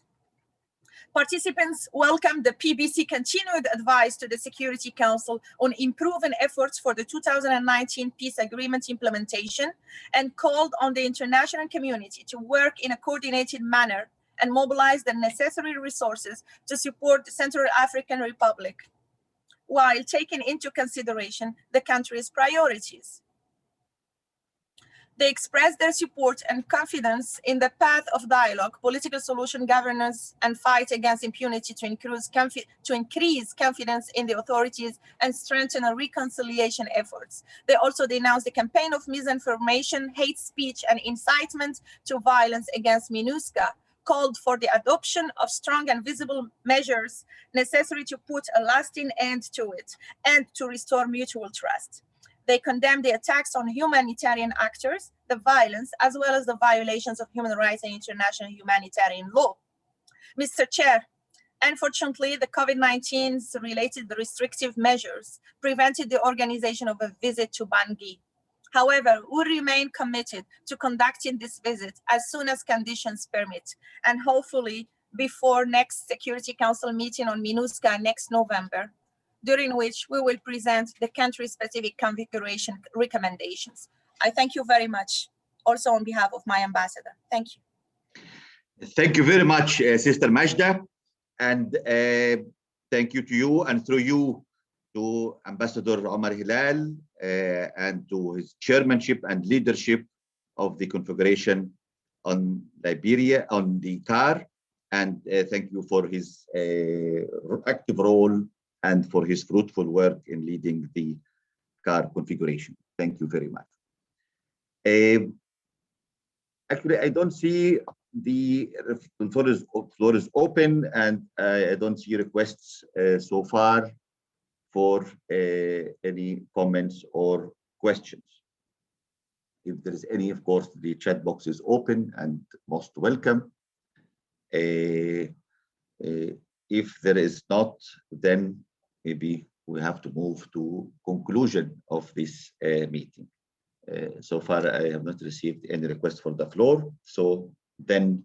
Participants welcomed the PBC continued advice to the Security Council on improving efforts for the 2019 peace agreement implementation, and called on the international community to work in a coordinated manner and mobilize the necessary resources to support the Central African Republic, while taking into consideration the country's priorities. They expressed their support and confidence in the path of dialogue, political solution, governance, and fight against impunity to increase confidence in the authorities and strengthen reconciliation efforts. They also denounced the campaign of misinformation, hate speech, and incitement to violence against MINUSCA, called for the adoption of strong and visible measures necessary to put a lasting end to it and to restore mutual trust. They condemned the attacks on humanitarian actors, the violence, as well as the violations of human rights and international humanitarian law. Mr. Chair, unfortunately, the COVID-19's related restrictive measures prevented the organization of a visit to Bangui. However, we remain committed to conducting this visit as soon as conditions permit, and hopefully before next Security Council meeting on MINUSCA next November, during which we will present the country-specific configuration recommendations. I thank you very much, also on behalf of my ambassador. Thank you. Thank you very much, Sister Majda, and thank you to you, and through you to Ambassador Omar Hilal, and to his chairmanship and leadership of the configuration on Liberia, on the CAR, and thank you for his active role and for his fruitful work in leading the CAR configuration. Thank you very much. Actually, I don't see the floor is open, and I don't see requests so far for any comments or questions. If there is any, of course, the chat box is open and most welcome. If there is not, then maybe we have to move to conclusion of this meeting. So far, I have not received any request for the floor. So then,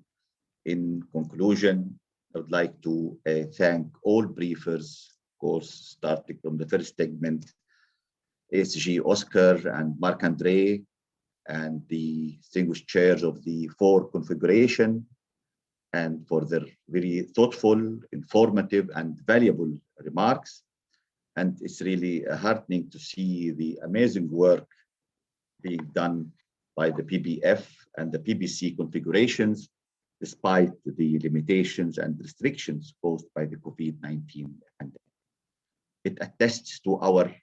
in conclusion, I would like to thank all briefers, of course, starting from the first segment, ASG Oscar and Marc-André, and the distinguished chairs of the 4 configuration, and for their very thoughtful, informative, and valuable remarks. And it's really heartening to see the amazing work being done by the PBF and the PBC configurations, despite the limitations and restrictions caused by the COVID-19 pandemic. It attests to our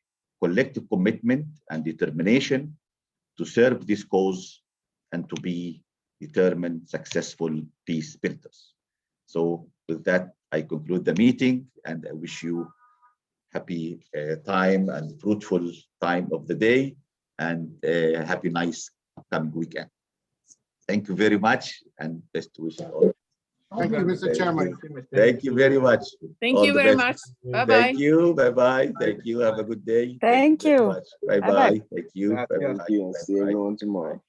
collective commitment and determination to serve this cause and to be determined, successful peace builders. So with that, I conclude the meeting, and I wish you happy time and fruitful time of the day, and happy nice upcoming weekend. Thank you very much, and best wishes all. Thank you, Mr. Chairman. Thank you very much. Thank All you the very best. much. Bye-bye. Thank you. Bye-bye. Thank you. Have a good day. Thank you. Bye-bye. Thank you. Gracias. Bye-bye. Thank you, and see everyone tomorrow.